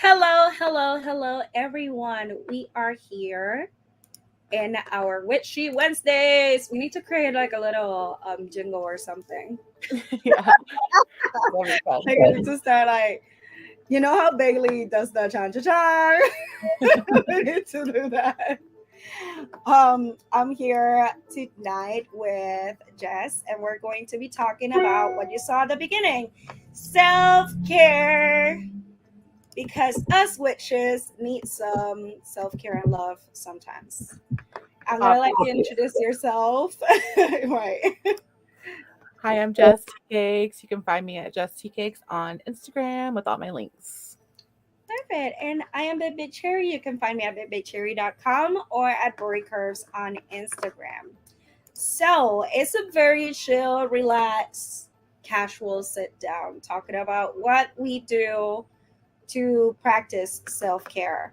Hello, hello, hello, everyone. We are here in our Witchy Wednesdays. We need to create like a little jingle or something. Yeah, that'll be fun. Like I need to start like how Bailey does the chan cha chan. We need to do that. I'm here tonight with Jess, and we're going to be talking about what you saw at the beginning, self care. Because us witches need some self care and love sometimes. I'm gonna let you Obviously. introduce yourself. Right. Hi, I'm Jess T Cakes. You can find me at Jess T Cakes on Instagram with all my links. Perfect. And I am Big Big Cherry. You can find me at bigbigcherry.com or at Bory Curves on Instagram. So it's a very chill, relaxed, casual sit down talking about what we do to practice self care.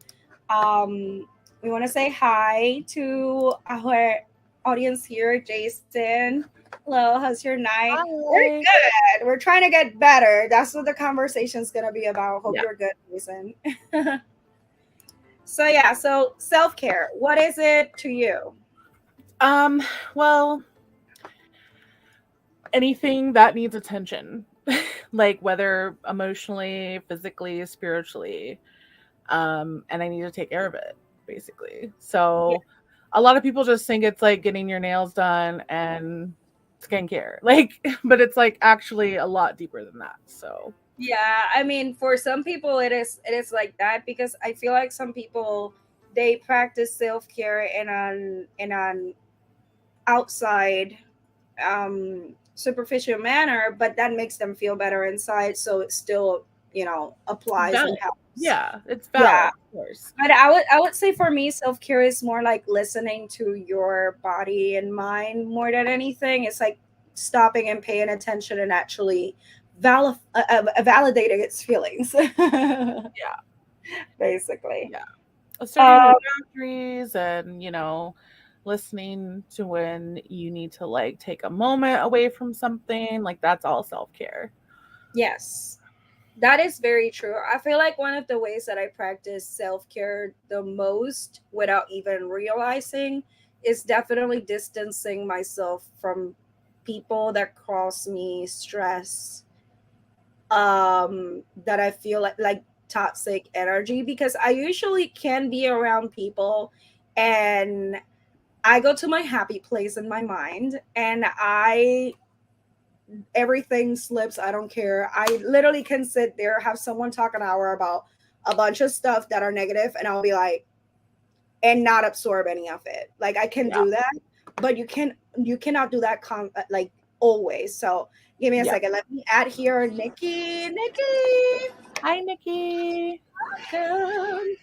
Um, we want to say hi to our audience here, Jason. Hello, how's your night? We're Hi. good. We're trying to get better. That's what the conversation's gonna be about. Hope Yeah. you're good, Jason. So yeah, so self care. What is it to you? Um, well, anything that needs attention, like whether emotionally, physically, spiritually, and I need to take care of it, basically. Yeah. So a lot of people just think it's like getting your nails done and skincare. Like, but it's like actually a lot deeper than that. So Yeah, I mean, for some people, it is like that because I feel like some people they practice self care in an outside superficial manner, but that makes them feel better inside, so it still applies and valid. helps. Yeah, it's Yeah, valid, of course. but I would say for me, self care is more like listening to your body and mind more than anything. It's like stopping and paying attention and actually validating its feelings, Yeah, basically. yeah. Asserting Um, your boundaries and, listening to when you need to like take a moment away from something, like that's all self-care. yes, that is very true. I feel like one of the ways that I practice self care the most without even realizing is definitely distancing myself from people that cause me stress, that I feel like toxic energy, because I usually can be around people and I go to my happy place in my mind and I everything slips. I don't care. I literally can sit there, have someone talk an hour about a bunch of stuff that are negative, and I'll be like, and not absorb any of it. Like I can Yeah. do that, but you cannot do that like always. So give me a Yeah. second. Let me add here, Nikki. Nikki, Hi, Nikki. welcome.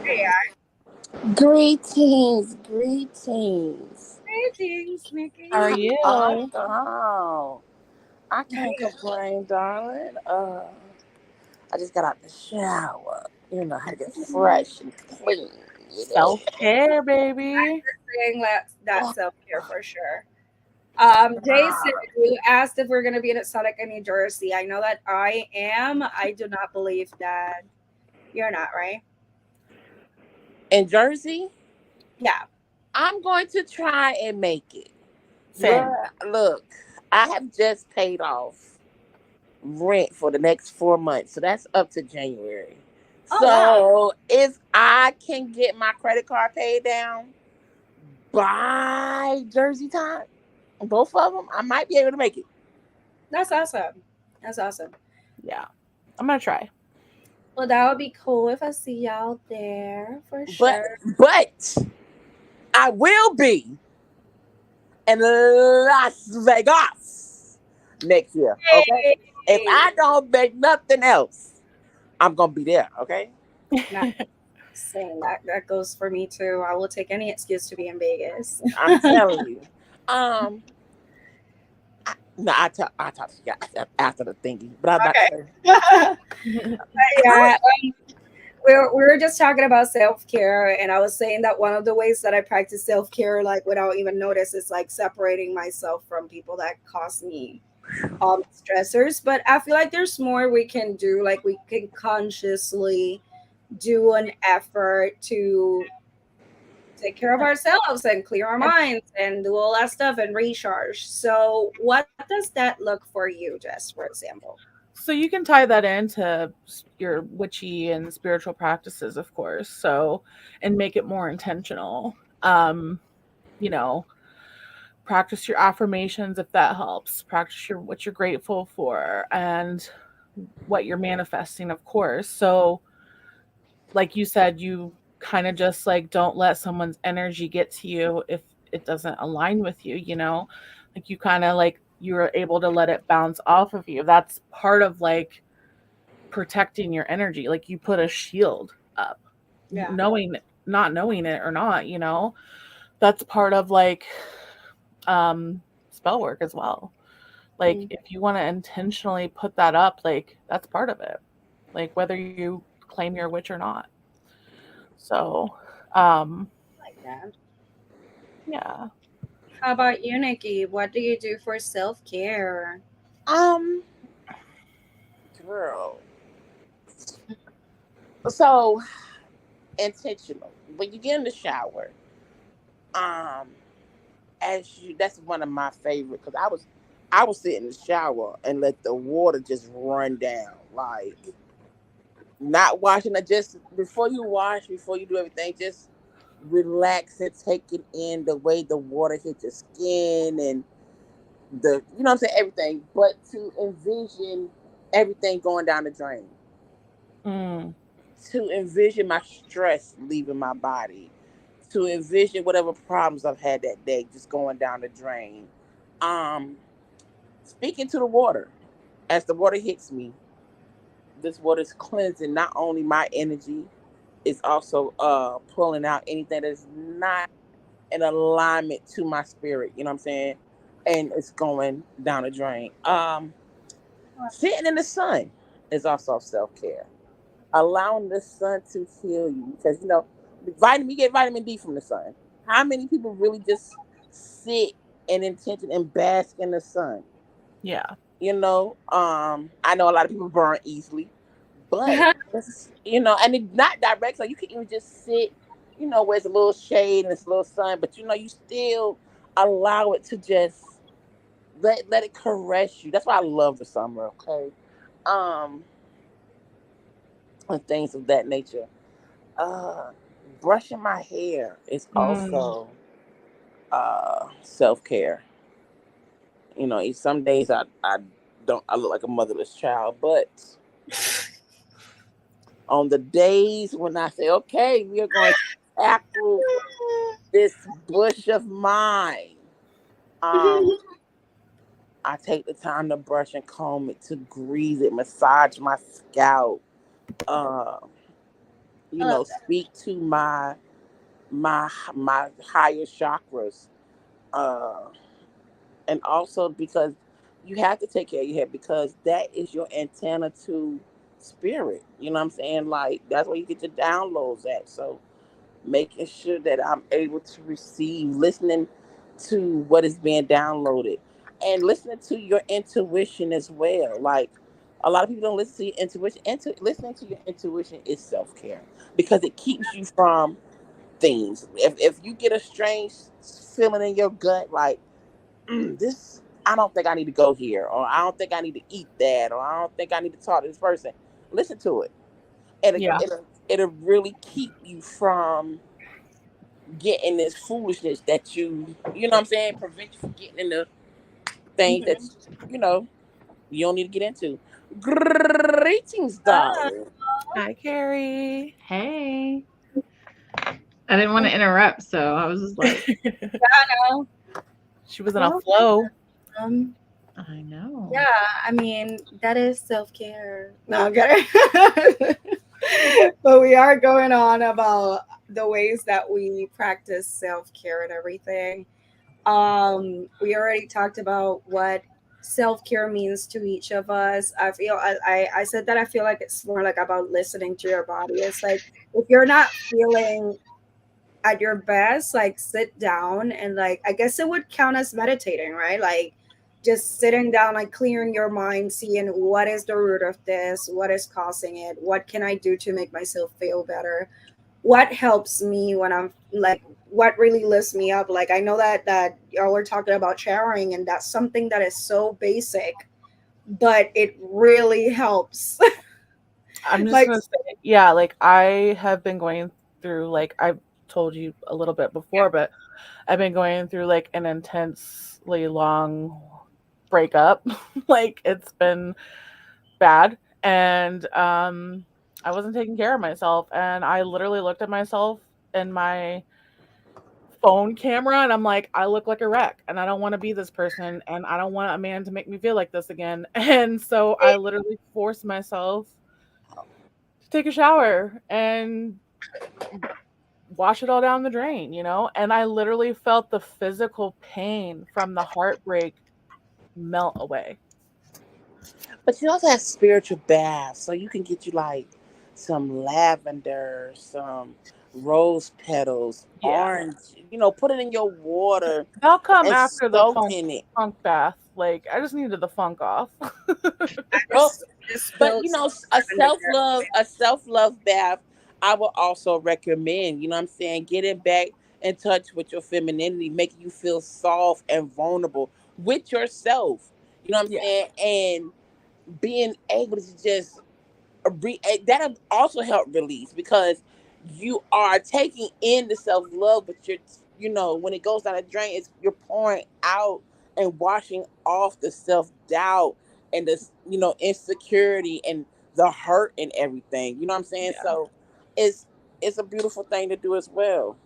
There you Greetings, greetings. are. Greetings, How are Nikki. you? Oh, I can't complain, darling. I just got out the shower. You know how to get fresh and clean. You know. Self-care, baby. Saying that Oh, self care for sure. Jason, God. you asked if we're going to be in Exotica, New Jersey. I know that I am. I do not believe that you're not, right? In Jersey, Yeah. I'm going to try and make it. Same. Look, I have just paid off rent for the next 4 months, so that's up to January. Oh, wow. So if I can get my credit card paid down by Jersey time, both of them, I might be able to make it. That's awesome. That's awesome. Yeah. I'm gonna try. Well, that would be cool if I see y'all there for But sure. but I will be in Las Vegas next year. Okay. If Hey. I don't make nothing else, I'm gonna be there. Okay. Not saying that goes for me too. I will take any excuse to be in Vegas. I'm telling you. Um. No, I talk to you guys after the thingy, but I'm about to Okay. say. Yeah. We were just talking about self care, and I was saying that one of the ways that I practice self care, like without even notice, is like separating myself from people that cause me stressors. But I feel like there's more we can do. Like we can consciously do an effort to take care of ourselves and clear our minds and do all that stuff and recharge. So, what does that look for you, Jess, for example? So you can tie that into your witchy and spiritual practices, of course. So, and make it more intentional. You know, practice your affirmations if that helps. Practice your what you're grateful for and what you're manifesting, of course. So, like you said, you kind of just like don't let someone's energy get to you if it doesn't align with you, you know? Like you kind of like you're able to let it bounce off of you. That's part of like protecting your energy. Like you put a shield up, Yeah. knowing not knowing it or not, you know. That's part of like spell work as well. Like Mm, if you want to intentionally put that up, like that's part of it. Like whether you claim you're a witch or not. So, um like that. yeah. How about you, Nikki? What do you do for self care? Um, girl. So intentional. When you get in the shower, um, as you that's one of my favorite because I was sit in the shower and let the water just run down. Like not washing it just before you wash, before you do everything, just relax and take it in the way the water hits your skin and the you know what I'm saying, everything. But to envision everything going down the drain. Mm, To envision my stress leaving my body, to envision whatever problems I've had that day just going down the drain. Um, Speaking to the water, as the water hits me, this water is cleansing not only my energy, it's also pulling out anything that's not in alignment to my spirit. You know what I'm saying? And it's going down the drain. Sitting in the sun is also self care, allowing the sun to heal you because vitamin you get vitamin D from the sun. How many people really just sit in intention and bask in the sun? yeah. I know a lot of people burn easily, but and it's not direct, so you can even just sit, where it's a little shade and it's a little sun, but you still allow it to just let it caress you. That's why I love the summer. Okay, um, and things of that nature. Uh, Brushing my hair is Mm, also self care. Some days I look like a motherless child, but on the days when I say, okay, we are going to tackle this bush of mine, um, I take the time to brush and comb it, to grease it, massage my scalp, uh, I love that. speak to my higher chakras. Uh, and also because you have to take care of your head because that is your antenna to spirit. You know what I'm saying? Like that's where you get your downloads at. So making sure that I'm able to receive, listening to what is being downloaded, and listening to your intuition as well. Like a lot of people don't listen to your intuition. Listening to your intuition is self care because it keeps you from things. If you get a strange feeling in your gut, like this, I don't think I need to go here, or I don't think I need to eat that, or I don't think I need to talk to this person. Listen to it, and yeah. it'll really keep you from getting this foolishness that you know what I'm saying, prevent you from getting into things that Mhm. you know you don't need to get into. Greetings, Oh, darling. Hi, Carrie. Hey, I didn't want to interrupt, so I was just like, no. She was in a Well, flow. um, I know. yeah, I mean, that is self care. No, I'm kidding. But we are going on about the ways that we practice self care and everything. We already talked about what self care means to each of us. I said that I feel like it's more like about listening to your body. It's like if you're not feeling at your best, like sit down and like I guess it would count as meditating, right? Like just sitting down, like clearing your mind, seeing what is the root of this, what is causing it, what can I do to make myself feel better, what helps me when I'm like, what really lifts me up. Like I know that y'all were talking about showering, and that's something that is so basic, but it really helps. I'm just Like gonna say, yeah, like I have been going through, like I've told you a little bit before, but I've been going through like an intensely long breakup. Like it's been bad, and I wasn't taking care of myself, and I literally looked at myself in my phone camera, and I'm like, I look like a wreck, and I don't want to be this person, and I don't want a man to make me feel like this again. And so I literally forced myself to take a shower and wash it all down the drain, you know? And I literally felt the physical pain from the heartbreak melt away. But you also have spiritual baths, so you can get you like some lavender, some rose petals, Yeah. orange. Put it in your water That'll come and after the soak funk in it. funk bath. Like I just needed the funk off. Well, just but spilled some a lavender self love bath, I would also recommend. You know what I'm saying? Getting back in touch with your femininity, making you feel soft and vulnerable with yourself. You know what I'm Yeah. saying? And being able to just that'll also help release, because you are taking in the self-love, but when it goes down the drain, you're pouring out and washing off the self-doubt and the insecurity and the hurt and everything, you know what I'm saying? Yeah. So it's a beautiful thing to do as well.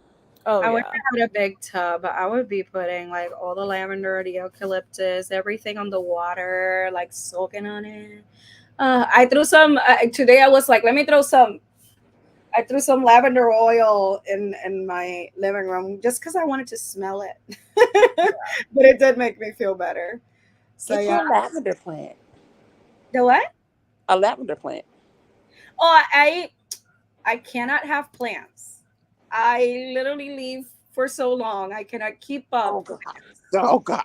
Oh I wish yeah. I had a big tub. I would be putting like all the lavender, the eucalyptus, everything on the water, like soaking on it. I threw some today. I was like, let me throw some. I threw some lavender oil in my living room just because I wanted to smell it, but it did make me feel better. So Get you yeah, a lavender plant. the what? A lavender plant. Oh, I cannot have plants. I literally leave for so long. I cannot keep Oh up. gosh. Oh gosh.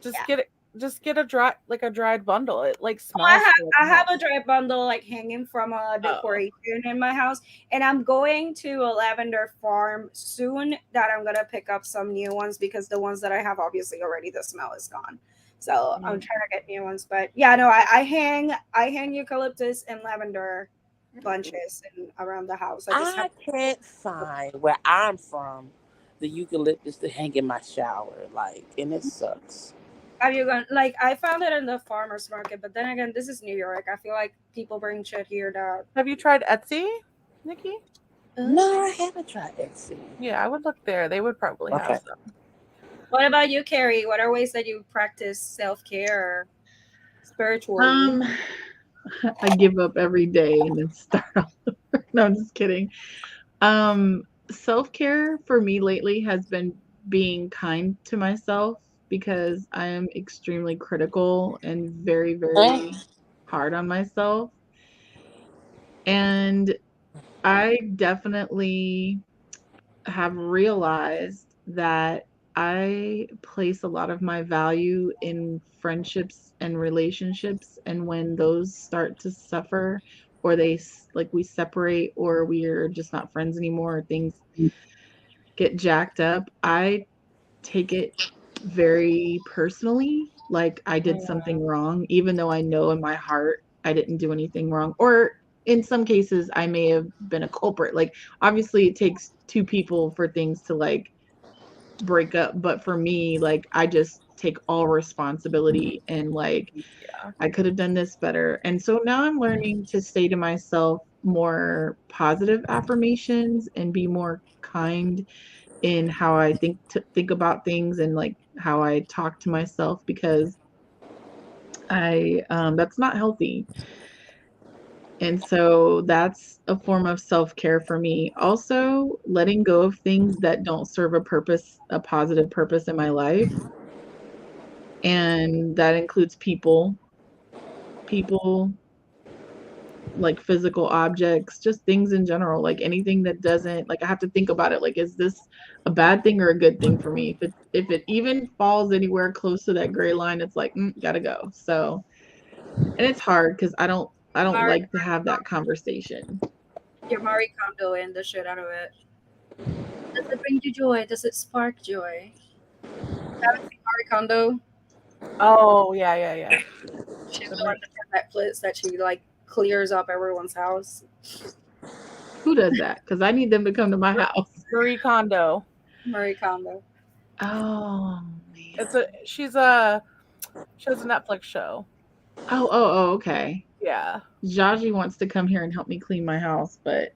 Just Yeah. get it. Just get a dried bundle. It like I smells have good. I have a dry bundle like hanging from a Oh. decoration in my house, and I'm going to a lavender farm soon that I'm gonna pick up some new ones because the ones that I have obviously already the smell is gone. So I'm Mm. trying to get new ones. But yeah, no, I hang eucalyptus and lavender bunches around the house. I just have I can't find where I'm from the eucalyptus to hang in my shower, like, and it sucks. have you gone like I found it in the farmers market, but then again, this is New York. I feel like people bring shit here that Have you tried Etsy, Nikki? No, I haven't tried Etsy. Yeah, I would look there. They would probably have Okay. some. What about you, Carrie? What are ways that you practice self care spiritually? Um, I give up every day and then start all over. No, I'm just kidding. Self-care for me lately has been being kind to myself because I am extremely critical and very, Eh? very hard on myself. And I definitely have realized that I place a lot of my value in friendships and relationships, and when those start to suffer, or like we separate, or we're just not friends anymore, or things get jacked up, I take it very personally, like I did Mm. something wrong, even though I know in my heart I didn't do anything wrong. Or in some cases, I may have been a culprit. Like, obviously, it takes two people for things to like break up. But for me, like, I just take all responsibility and like, Yeah. I could have done this better. And so now I'm learning to say to myself more positive affirmations and be more kind in how I think about things and like how I talk to myself, because I that's not healthy. And so that's a form of self-care for me. Also, letting go of things that don't serve a purpose, a positive purpose in my life. And that includes people, like physical objects, just things in general, like anything that doesn't, like I have to think about it, like is this a bad thing or a good thing for me? If it even falls anywhere close to that gray line, it's like gotta go. So, and it's hard because I don't Marie, like to have that conversation. your Marie Kondo and the shit out of it. Does it bring you joy? Does it spark joy? Haven't seen Marie Kondo? Oh, yeah, yeah, yeah. She's The the one Mar- that Netflix that she like clears up everyone's house. Who does that? Because I need them to come to my house. Marie Kondo. Marie Kondo. Oh It's man. a she has a Netflix show. Oh, okay. Yeah. Jaji wants to come here and help me clean my house, but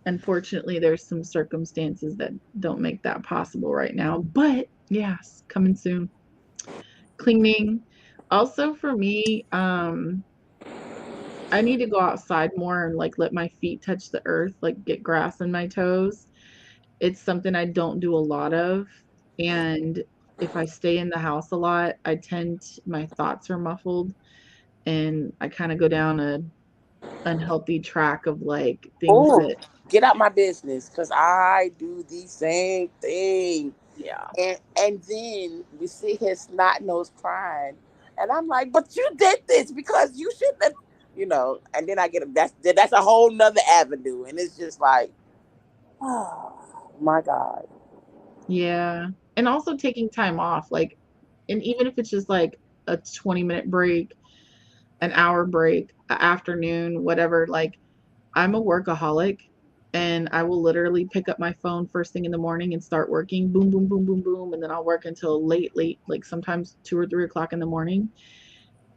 unfortunately there's some circumstances that don't make that possible right now. But yes, coming soon. Cleaning. Also for me, I need to go outside more and like let my feet touch the earth, like get grass in my toes. It's something I don't do a lot of. And if I stay in the house a lot, my thoughts are muffled and I kind of go down a unhealthy track of like things Oh, that get out my business, cause I do the same thing. Yeah. And then we see his snot nose crying, and I'm like, but you did this because you shouldn't have, And then I get that's a whole nother avenue, and it's just like, oh my god. yeah. And also taking time off, like, and even if it's just like a 20-minute break, an hour break, afternoon, whatever, like, I'm a workaholic and I will literally pick up my phone first thing in the morning and start working, boom, boom, boom, boom, boom. And then I'll work until late, like sometimes 2 or 3 o'clock in the morning.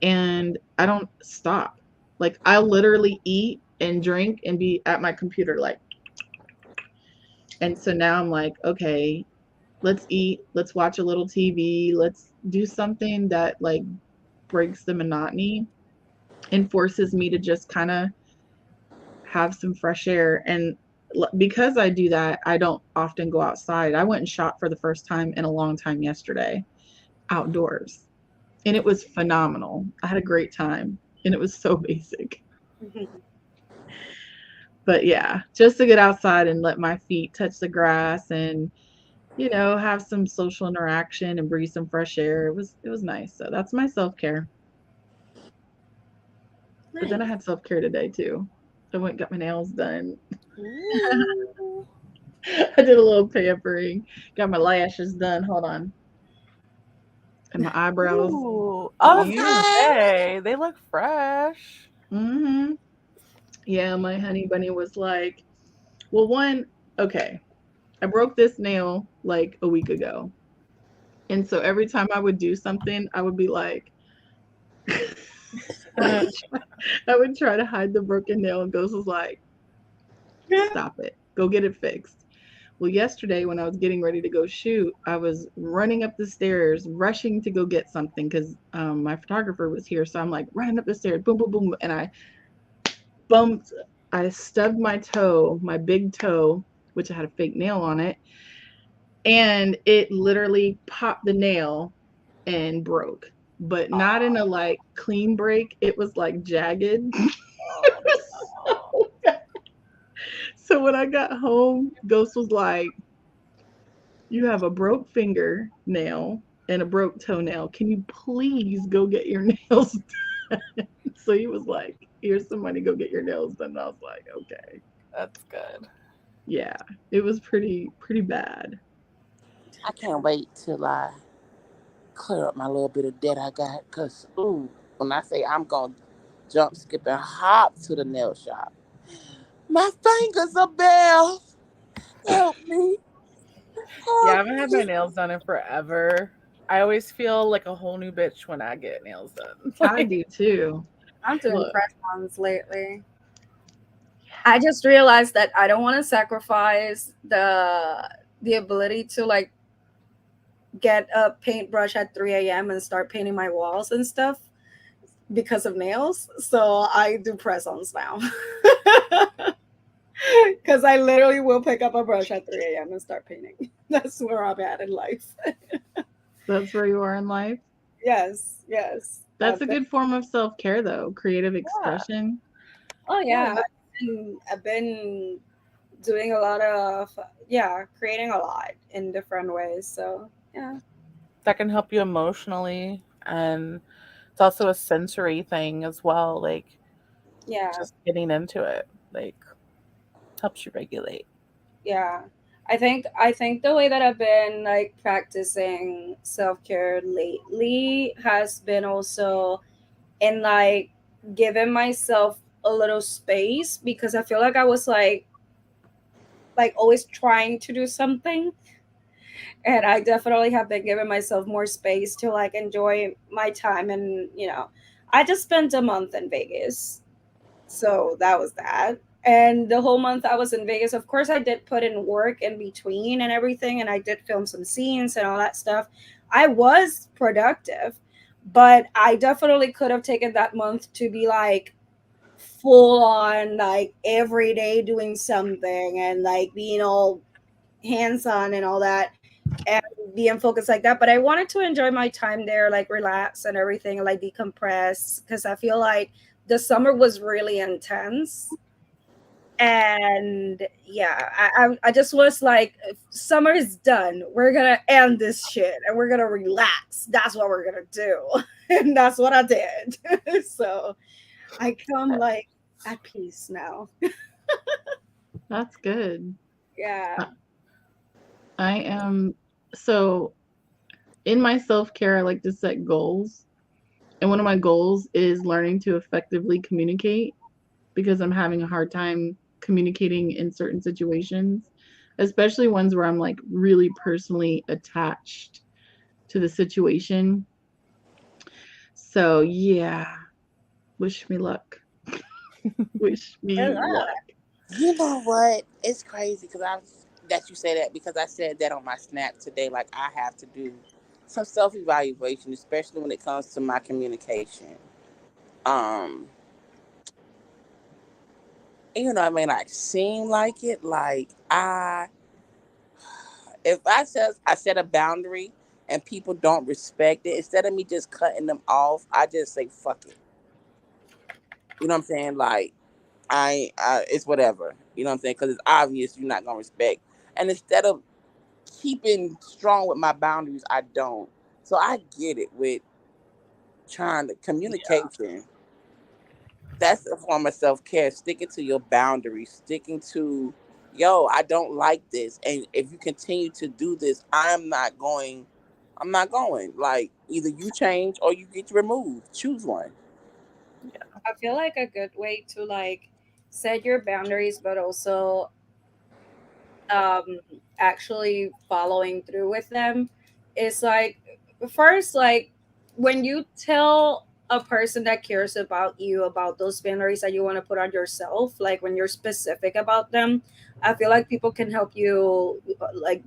And I don't stop. Like, I'll literally eat and drink and be at my computer, like, and so now I'm like, okay, let's eat, let's watch a little TV, let's do something that like breaks the monotony and forces me to just kind of have some fresh air. And because I do that, I don't often go outside. I went and shot for the first time in a long time yesterday outdoors, and it was phenomenal. I had a great time, and it was so basic. But yeah, just to get outside and let my feet touch the grass and have some social interaction and breathe some fresh air. It was nice. So that's my self-care. But then I Nice. had self-care today too. I went and got my nails done. Ooh. I did a little pampering. Got my lashes done. Hold on. And my eyebrows. Ooh. I was gonna Yeah. Okay. say they look fresh. Mhm. Yeah, my honey bunny was like, "Well, one, okay. I broke this nail like a week ago." And so every time I would do something, I would be like I would try to hide the broken nail, and Ghost was like, "Stop it. Go get it fixed." Well, yesterday when I was getting ready to go shoot, I was running up the stairs, rushing to go get something because my photographer was here. So I'm like running up the stairs, boom, boom, boom, and bumped, I stubbed my toe, my big toe, which I had a fake nail on it, and it literally popped the nail and broke. But not in a like clean break. It was like jagged. Oh no. So when I got home, Ghost was like, "You have a broke finger nail and a broke toenail. Can you please go get your nails done?" So he was like, "Here's some money, go get your nails done." And I was like, okay. That's good. Yeah. It was pretty bad. I can't wait till I clear up my little bit of debt I got. Cause ooh, when I say I'm gonna jump, skip, and hop to the nail shop, my fingers are bare. Help me, Yeah, I help haven't had my me. nails done in forever. I always feel like a whole new bitch when I get nails done. I Like, do too. I'm doing Look. press ons lately. I just realized that I don't want to sacrifice the ability to like get a paintbrush at 3 a.m. and start painting my walls and stuff because of nails. So I do press ons now. Because I literally will pick up a brush at 3 a.m. and start painting. That's where I'm at in life. That's where you are in life. Yes, yes. That's a good form of self-care though, creative yeah. expression. Oh Yeah, yeah, I've been doing a lot of, yeah, creating a lot in different ways. So yeah, that can help you emotionally, and it's also a sensory thing as well, like yeah, just getting into it, like helps you regulate. yeah. I think the way that I've been like practicing self-care lately has been also in like giving myself a little space, because I feel like I was like always trying to do something, and I definitely have been giving myself more space to like enjoy my time. And I just spent a month in Vegas, so that was that. And the whole month I was in Vegas, of course I did put in work in between and everything, and I did film some scenes and all that stuff. I was productive, but I definitely could have taken that month to be like full on, like every day doing something and like being all hands on and all that, and being focused like that. But I wanted to enjoy my time there, like relax and everything, like decompress, because I feel like the summer was really intense. And yeah, I just was like, summer is done. We're gonna end this shit and we're gonna relax. That's what we're gonna do. And that's what I did. So I come like at peace now. That's good. Yeah. I I am so in my self-care, I like to set goals. And one of my goals is learning to effectively communicate because I'm having a hard time communicating in certain situations, especially ones where I'm like really personally attached to the situation. So, yeah, wish me luck. Wish Good me luck. luck. You know what? It's crazy because I that you say that because I said that on my snap today. Like I have to do some self evaluation, especially when it comes to my communication. Um, you know, I mean, like seem like it. Like if I set a boundary and people don't respect it, instead of me just cutting them off, I just say fuck it. You know what I'm saying? Like it's whatever. You know what I'm saying? Because it's obvious you're not gonna respect. And instead of keeping strong with my boundaries, I don't. So I get it with trying to communication. That's a form of self care. Sticking to your boundaries, sticking to, yo, I don't like this, and if you continue to do this, I'm not going. I'm not going. Like either you change or you get removed. Choose one. I feel like a good way to like set your boundaries, but also um actually following through with them, is like, first, like when you tell a person that cares about you about those boundaries that you want to put on yourself, like when you're specific about them, I feel like people can help you like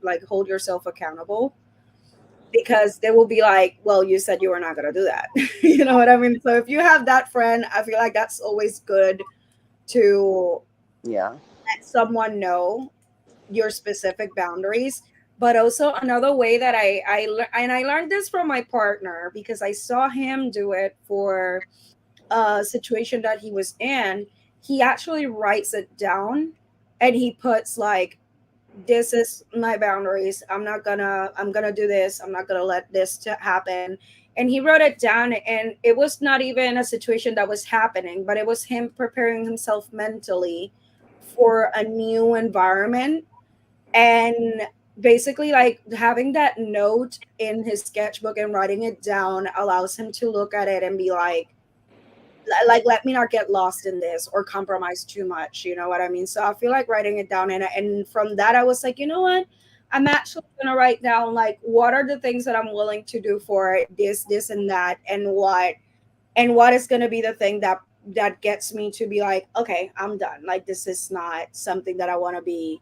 like hold yourself accountable, because they will be like, well, you said you were not going to do that. You know what I mean? So if you have that friend, I feel like that's always good to Yeah. let someone know your specific boundaries. But also another way that and I learned this from my partner, because I saw him do it for a situation that he was in. He actually writes it down, and he puts like, this is my boundaries. I'm gonna do this. I'm not gonna let this happen. And he wrote it down, and it was not even a situation that was happening, but it was him preparing himself mentally for a new environment. And basically, like having that note in his sketchbook and writing it down allows him to look at it and be like, let me not get lost in this or compromise too much. You know what I mean? So I feel like writing it down, and from that I was like, you know what, I'm actually gonna write down like, what are the things that I'm willing to do for this and that, and what is going to be the thing that gets me to be like, okay, I'm done. Like, this is not something that I want to be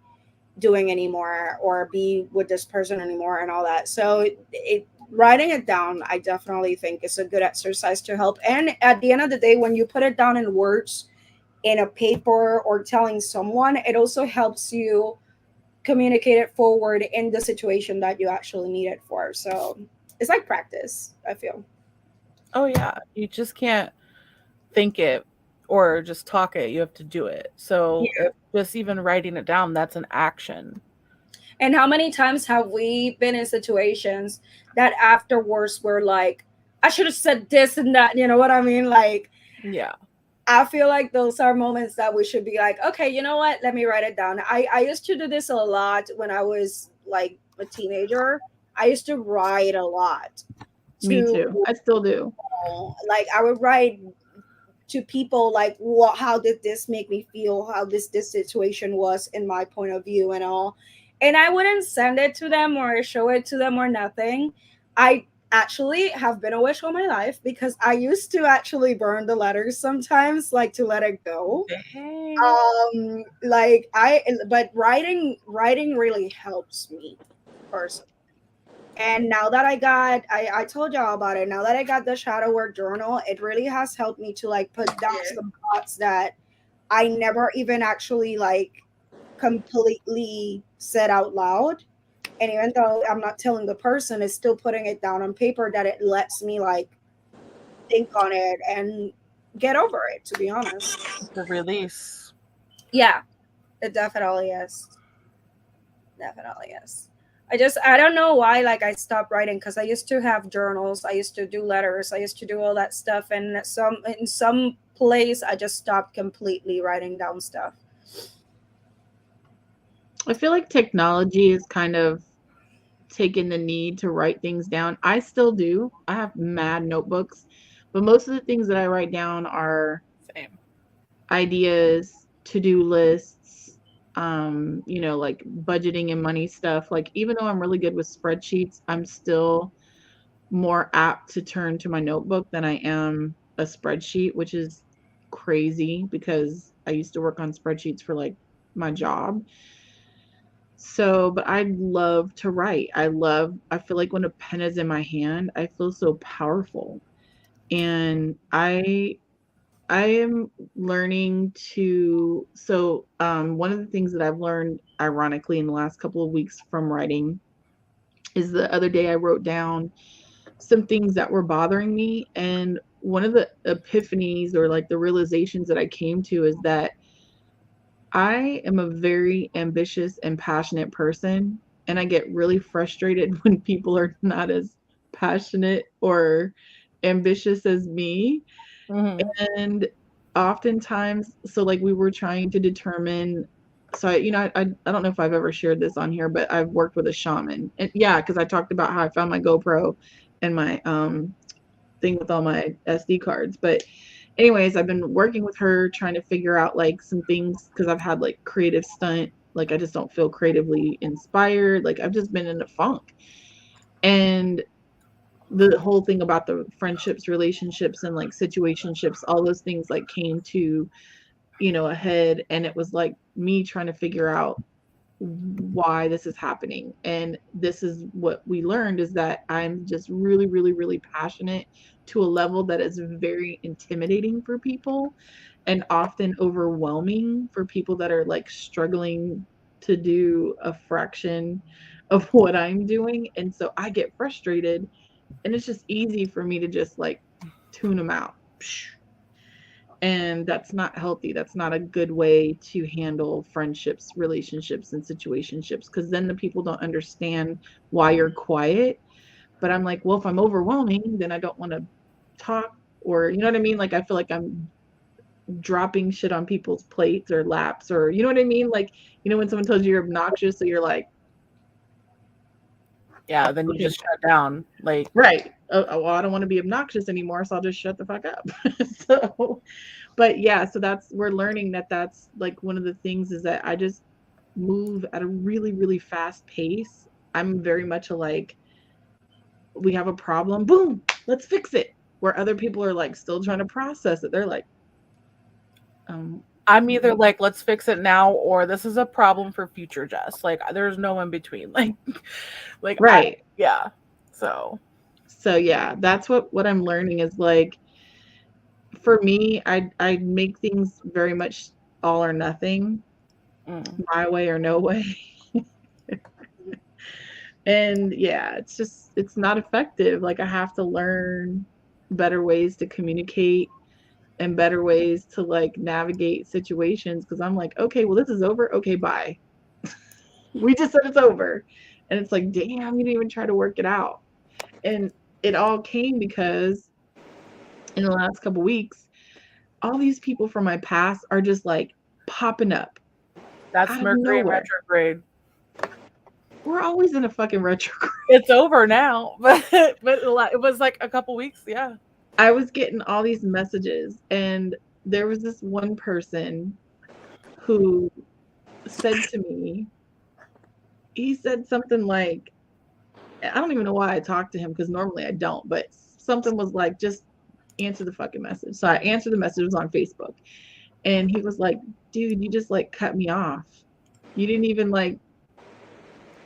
doing anymore, or be with this person anymore, and all that. So writing it down, I definitely think is a good exercise to help. And at the end of the day, when you put it down in words, in a paper, or telling someone, it also helps you communicate it forward in the situation that you actually need it for. So it's like, practice, I feel. Oh yeah, you just can't think it or just talk it. You have to do it. So Yeah. just even writing it down, that's an action. And how many times have we been in situations that afterwards we're like, I should have said this and that, you know what I mean? Like, Yeah. I feel like those are moments that we should be like, okay, you know what? Let me write it down. I used to do this a lot when I was like a teenager. I used to write a lot Me to, too. I still do. like, I would write to people like, what, how did this make me feel, how this situation was in my point of view and all. And I wouldn't send it to them or show it to them or nothing. I actually have been a witch all my life because I used to actually burn the letters sometimes, like to let it go. Dang. Like I but writing really helps me personally. And now that I told y'all about it. Now that I got the shadow work journal, it really has helped me to like put down some thoughts that I never even actually like completely said out loud. And even though I'm not telling the person, it's still putting it down on paper that it lets me like think on it and get over it, to be honest. The release. Yeah, it definitely is. Definitely is. I don't know why like I stopped writing because I used to have journals, I used to do letters, I used to do all that stuff, and some place I just stopped completely writing down stuff. I feel like technology is kind of taken the need to write things down. I still do. I have mad notebooks, but most of the things that I write down are Same. ideas, to-do lists, like budgeting and money stuff. Like even though I'm really good with spreadsheets, I'm still more apt to turn to my notebook than I am a spreadsheet, which is crazy because I used to work on spreadsheets for like my job. So, but I love to write. I feel like when a pen is in my hand, I feel so powerful. And I am learning to, one of the things that I've learned ironically in the last couple of weeks from writing is the other day I wrote down some things that were bothering me. And one of the epiphanies or like the realizations that I came to is that I am a very ambitious and passionate person, and I get really frustrated when people are not as passionate or ambitious as me. Mm-hmm. And oftentimes, so like we were trying to determine, so I don't know if I've ever shared this on here, but I've worked with a shaman. And yeah, because I talked about how I found my GoPro and my thing with all my SD cards. But anyways, I've been working with her trying to figure out like some things because I've had like creative stunt. Like I just don't feel creatively inspired. Like I've just been in a funk. And the whole thing about the friendships, relationships, and like situationships, all those things like came to, ahead. And it was like me trying to figure out why this is happening. And this is what we learned is that I'm just really, really, really passionate to a level that is very intimidating for people and often overwhelming for people that are like struggling to do a fraction of what I'm doing. And so I get frustrated and it's just easy for me to just like tune them out. And that's not healthy. That's not a good way to handle friendships, relationships, and situationships because then the people don't understand why you're quiet. But I'm like, well, if I'm overwhelming, then I don't want to talk, or you know what I mean? Like I feel like I'm dropping shit on people's plates or laps, or you know what I mean? Like, when someone tells you you're obnoxious, so you're like, Yeah, then you okay, just shut down. Like, right. Well, I don't want to be obnoxious anymore, so I'll just shut the fuck up. So, but yeah, so we're learning that that's like one of the things is that I just move at a really, really fast pace. I'm very much a like, we have a problem, boom, let's fix it. Where other people are like still trying to process it. They're like, I'm either like, let's fix it now, or this is a problem for future Jess. Like, there's no in between. Like, right. yeah. So Yeah, that's what I'm learning is like, for me, I make things very much all or nothing, my way or no way. And yeah, it's not effective. Like I have to learn better ways to communicate and better ways to like navigate situations, because I'm like, okay, well, this is over. Okay, bye. We just said it's over. And it's like, damn, you didn't even try to work it out. And it all came because in the last couple weeks, all these people from my past are just like popping up That's out of Mercury in nowhere. retrograde. We're always in a fucking retrograde. It's over now, but it was like a couple weeks. Yeah. I was getting all these messages, and there was this one person who said to me, he said something like, I don't even know why I talked to him because normally I don't, but something was like, just answer the fucking message. So I answered the message, it was on Facebook. And he was like, dude, you just like cut me off. You didn't even like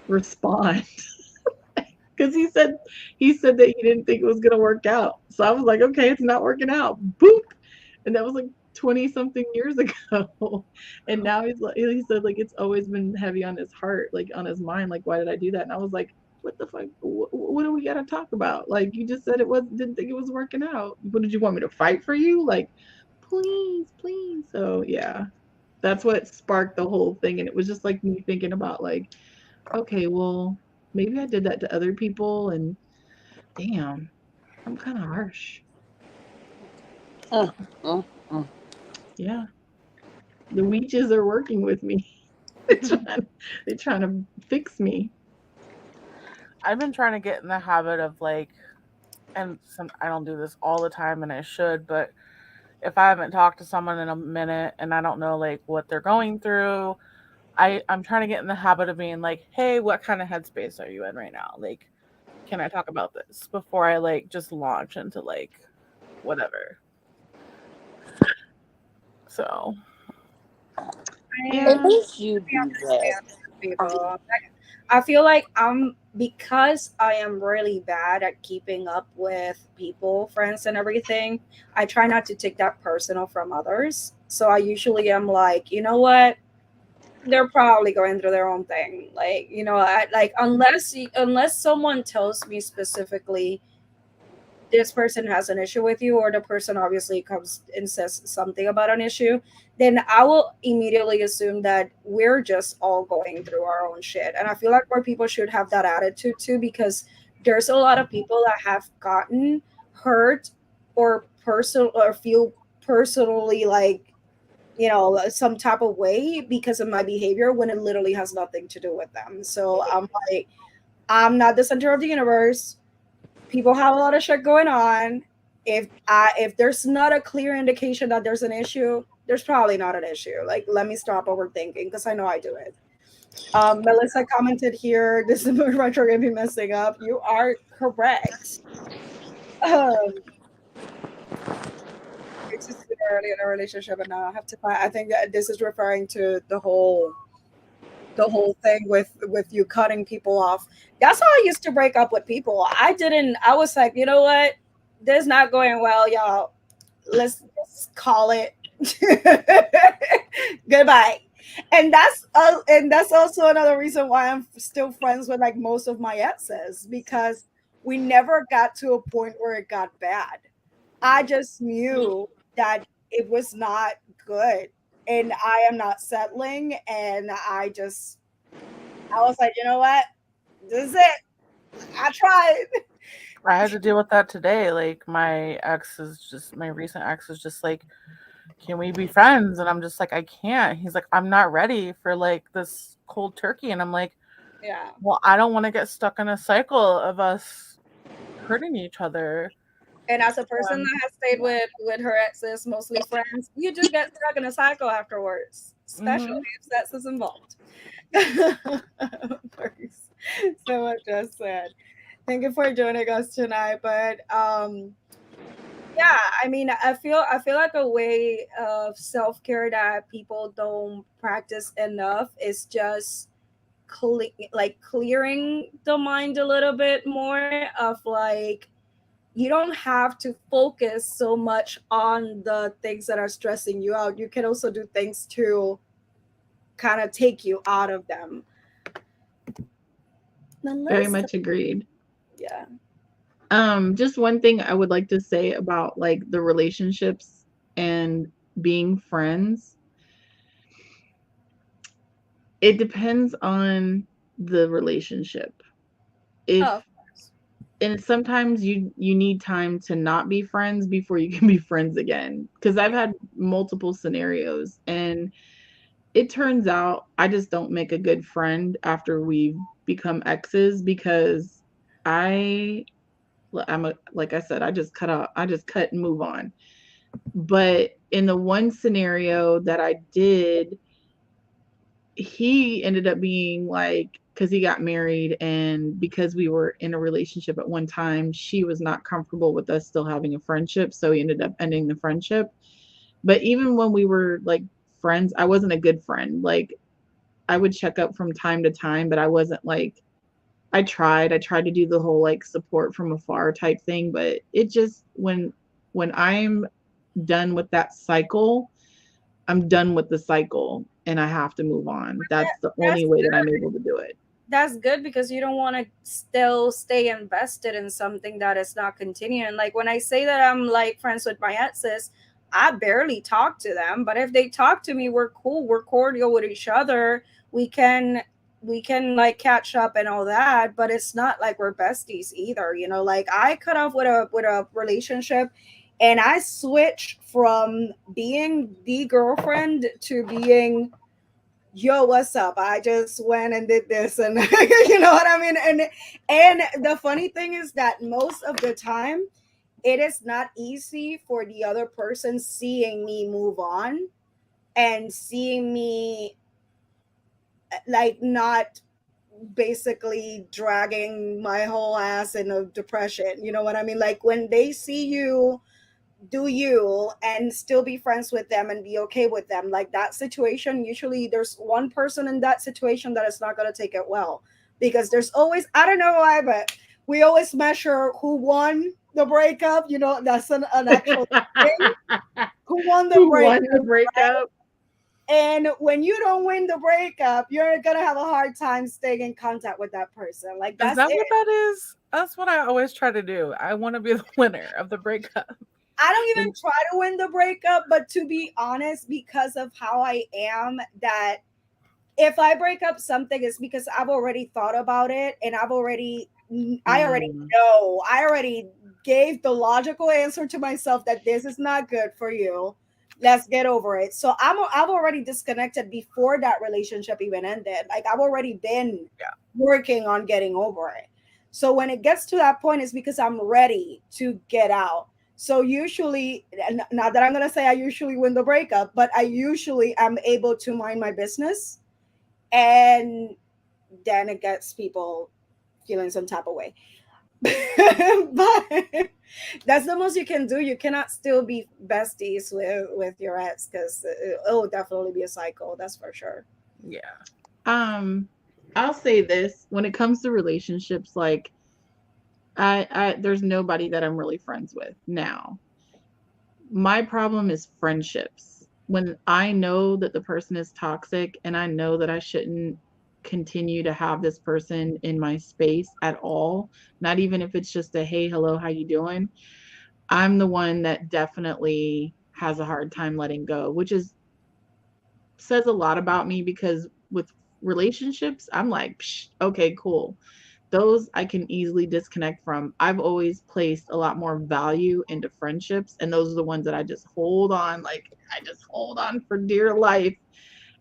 respond. Because he said that he didn't think it was gonna work out. So I was like, okay, it's not working out. Boop. And that was like 20 something years ago. And now he said like it's always been heavy on his heart, like on his mind. Like, why did I do that? And I was like, what the fuck? What do we gotta talk about? Like, you just said didn't think it was working out. What did you want me to fight for you? Like, please, please. So yeah, that's what sparked the whole thing. And it was just like me thinking about like, okay, well, maybe I did that to other people, and damn, I'm kind of harsh. Mm, mm, mm. Yeah, the witches are working with me. They're trying to fix me. I've been trying to get in the habit of like, and I don't do this all the time, and I should, but if I haven't talked to someone in a minute and I don't know like what they're going through, I'm trying to get in the habit of being like, hey, what kind of headspace are you in right now? Like, can I talk about this before I like just launch into like whatever? So I At Yeah. least you I do that. understand people. I feel like because I am really bad at keeping up with people, friends, and everything. I try not to take that personal from others. So I usually am like, you know what? They're probably going through their own thing. Like, like unless someone tells me specifically this person has an issue with you, or the person obviously comes and says something about an issue, then I will immediately assume that we're just all going through our own shit. And I feel like more people should have that attitude too, because there's a lot of people that have gotten hurt or personal or feel personally like, some type of way because of my behavior when it literally has nothing to do with them. So I'm like, I'm not the center of the universe. People have a lot of shit going on. If there's not a clear indication that there's an issue, there's probably not an issue. Like, let me stop overthinking because I know I do it. Melissa commented here, this is retro gonna be messing up. You are correct. Um, it's just super early in a relationship, and now I have to find. I think that this is referring to the whole thing with you cutting people off. That's how I used to break up with people. I was like, you know what, this is not going well, y'all. Let's just call it goodbye. And that's also another reason why I'm still friends with like most of my exes, because we never got to a point where it got bad. I just knew that it was not good, and I am not settling. And I was like, you know what? This is it. I tried. I had to deal with that today. Like my recent ex is just like, can we be friends? And I'm just like, I can't. He's like, I'm not ready for like this cold turkey. And I'm like, Yeah. well, I don't want to get stuck in a cycle of us hurting each other. And as a person Um, that has stayed with her exes, mostly friends, you do get stuck in a cycle afterwards, especially mhm. if sex is involved. First, so much just said. Thank you for joining us tonight. But yeah, I mean, I feel like a way of self care that people don't practice enough is just clearing the mind a little bit more of like, you don't have to focus so much on the things that are stressing you out. You can also do things to kind of take you out of them. Very Melissa. much agreed. Yeah. Just one thing I would like to say about like the relationships and being friends, it depends on the relationship. If Oh, of course. and sometimes you need time to not be friends before you can be friends again, because I've had multiple scenarios, and it turns out I just don't make a good friend after we've become exes, because I like I said, I just cut and move on. But in the one scenario that I did, he ended up being like, because he got married, and because we were in a relationship at one time, she was not comfortable with us still having a friendship, so he ended up ending the friendship. But even when we were like friends, I wasn't a good friend. Like, I would check up from time to time, but I wasn't like, I tried to do the whole like support from afar type thing, but it just, when I'm done with that cycle, I'm done with the cycle and I have to move on. That's the That's only way that I'm able to do it. that's good because you don't want to still stay invested in something that is not continuing. Like when I say that I'm like friends with my exes, I barely talk to them, but if they talk to me, we're cool, we're cordial with each other. We can we can like catch up and all that, but it's not like we're besties either, you know. Like I cut off with a relationship and I switched from being the girlfriend to being, yo, what's up, I just went and did this, and you know what I mean. And the funny thing is that most of the time it is not easy for the other person seeing me move on and seeing me like not basically dragging my whole ass in a depression, you know what I mean. Like when they see you do you and still be friends with them and be okay with them, like that situation, usually there's one person in that situation that is not going to take it well, because there's always, I don't know why, but we always measure who won the breakup, you know, that's an actual thing. Who won the Who breakup, won the breakup? and when you don't win the breakup, you're gonna have a hard time staying in contact with that person. Like Is that's that it. what that is? That's what I always try to do. I want to be the winner of the breakup. I don't even And try to win the breakup, but to be honest, because of how I am, that if I break up something, it's because I've already thought about it and I already mm, know. I already gave the logical answer to myself that this is not good for you. Let's get over it. So I've already disconnected before that relationship even ended. Like I've already been Yeah. working on getting over it. So when it gets to that point, it's because I'm ready to get out. So usually, not that I'm gonna say I usually win the breakup, but I usually am able to mind my business, and then it gets people feeling some type of way. But that's the most you can do. You cannot still be besties with your ex, because it'll definitely be a cycle. That's for sure. Yeah. um I'll say this, when it comes to relationships, like I there's nobody that I'm really friends with now. My problem is friendships. When I know that the person is toxic and I know that I shouldn't continue to have this person in my space at all, not even if it's just a hey, hello, how you doing? I'm the one that definitely has a hard time letting go, which is says a lot about me, because with relationships, I'm like, psh, okay, cool. Those I can easily disconnect from. I've always placed a lot more value into friendships, and those are the ones that I just hold on, like I just hold on for dear life.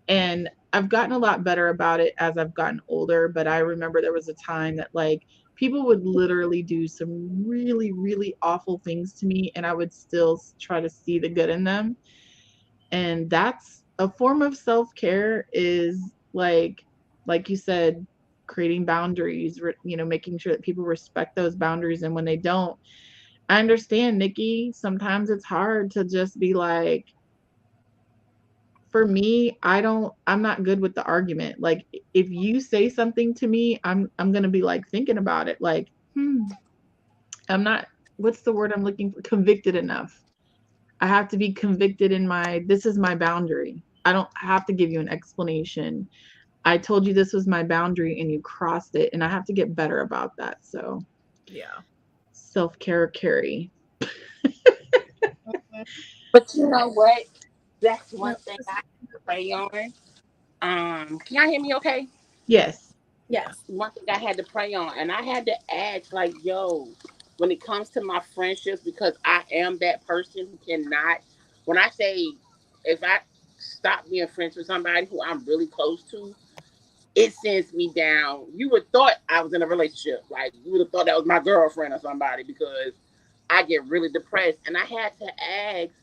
And I've gotten a lot better about it as I've gotten older, but I remember there was a time that like people would literally do some really, really awful things to me, and I would still try to see the good in them. And that's a form of self-care, is like you said, creating boundaries, making sure that people respect those boundaries. And when they don't, I understand, Nikki, sometimes it's hard to just be like, for me, I'm not good with the argument. Like if you say something to me, I'm going to be like thinking about it, like, I'm not, what's the word I'm looking for, convicted enough. I have to be convicted in this is my boundary. I don't have to give you an explanation. I told you this was my boundary and you crossed it, and I have to get better about that. So Yeah. self-care, Carrie. But you know what? That's No, one thing I pray on. Can y'all hear me okay? Yes. Yeah. yes. One thing I had to pray on, and I had to ask, like, yo, when it comes to my friendships, because I am that person who cannot. When I say, if I stop being friends with somebody who I'm really close to, it sends me down. You would thought I was in a relationship, like you would have thought that was my girlfriend or somebody, because I get really depressed, and I had to ask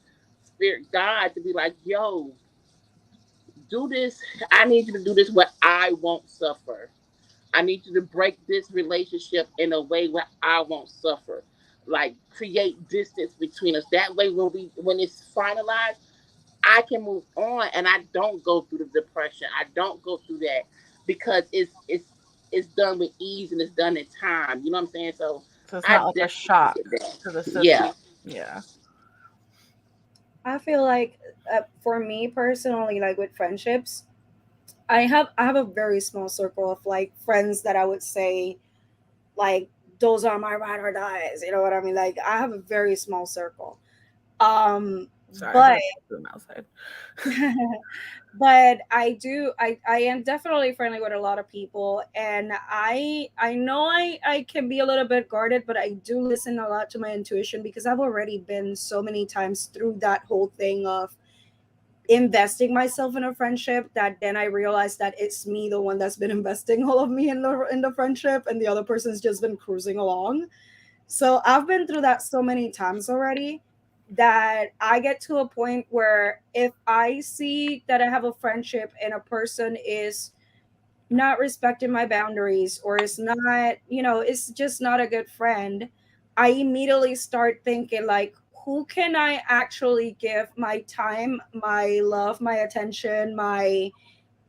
Spirit God to be like, yo, do this. I need you to do this where I won't suffer. I need you to break this relationship in a way where I won't suffer. Like create distance between us. That way when it's finalized, I can move on and I don't go through the depression. I don't go through that because it's done with ease and it's done in time. You know what I'm saying? So So it's I not like a definitely shock did that. to the system. Yeah. Yeah. I feel like for me personally, like with friendships, I have a very small circle of like friends that I would say like those are my ride or dies. You know what I mean? Like I have a very small circle. Um, Sorry, I but heard boom outside. but I am definitely friendly with a lot of people, and I know I can be a little bit guarded, but I do listen a lot to my intuition because I've already been so many times through that whole thing of investing myself in a friendship that then I realized that it's me the one that's been investing all of me in the friendship and the other person's just been cruising along. So I've been through that so many times already that I get to a point where if I see that I have a friendship and a person is not respecting my boundaries or is not, it's just not a good friend, I immediately start thinking like, who can I actually give my time, my love, my attention, my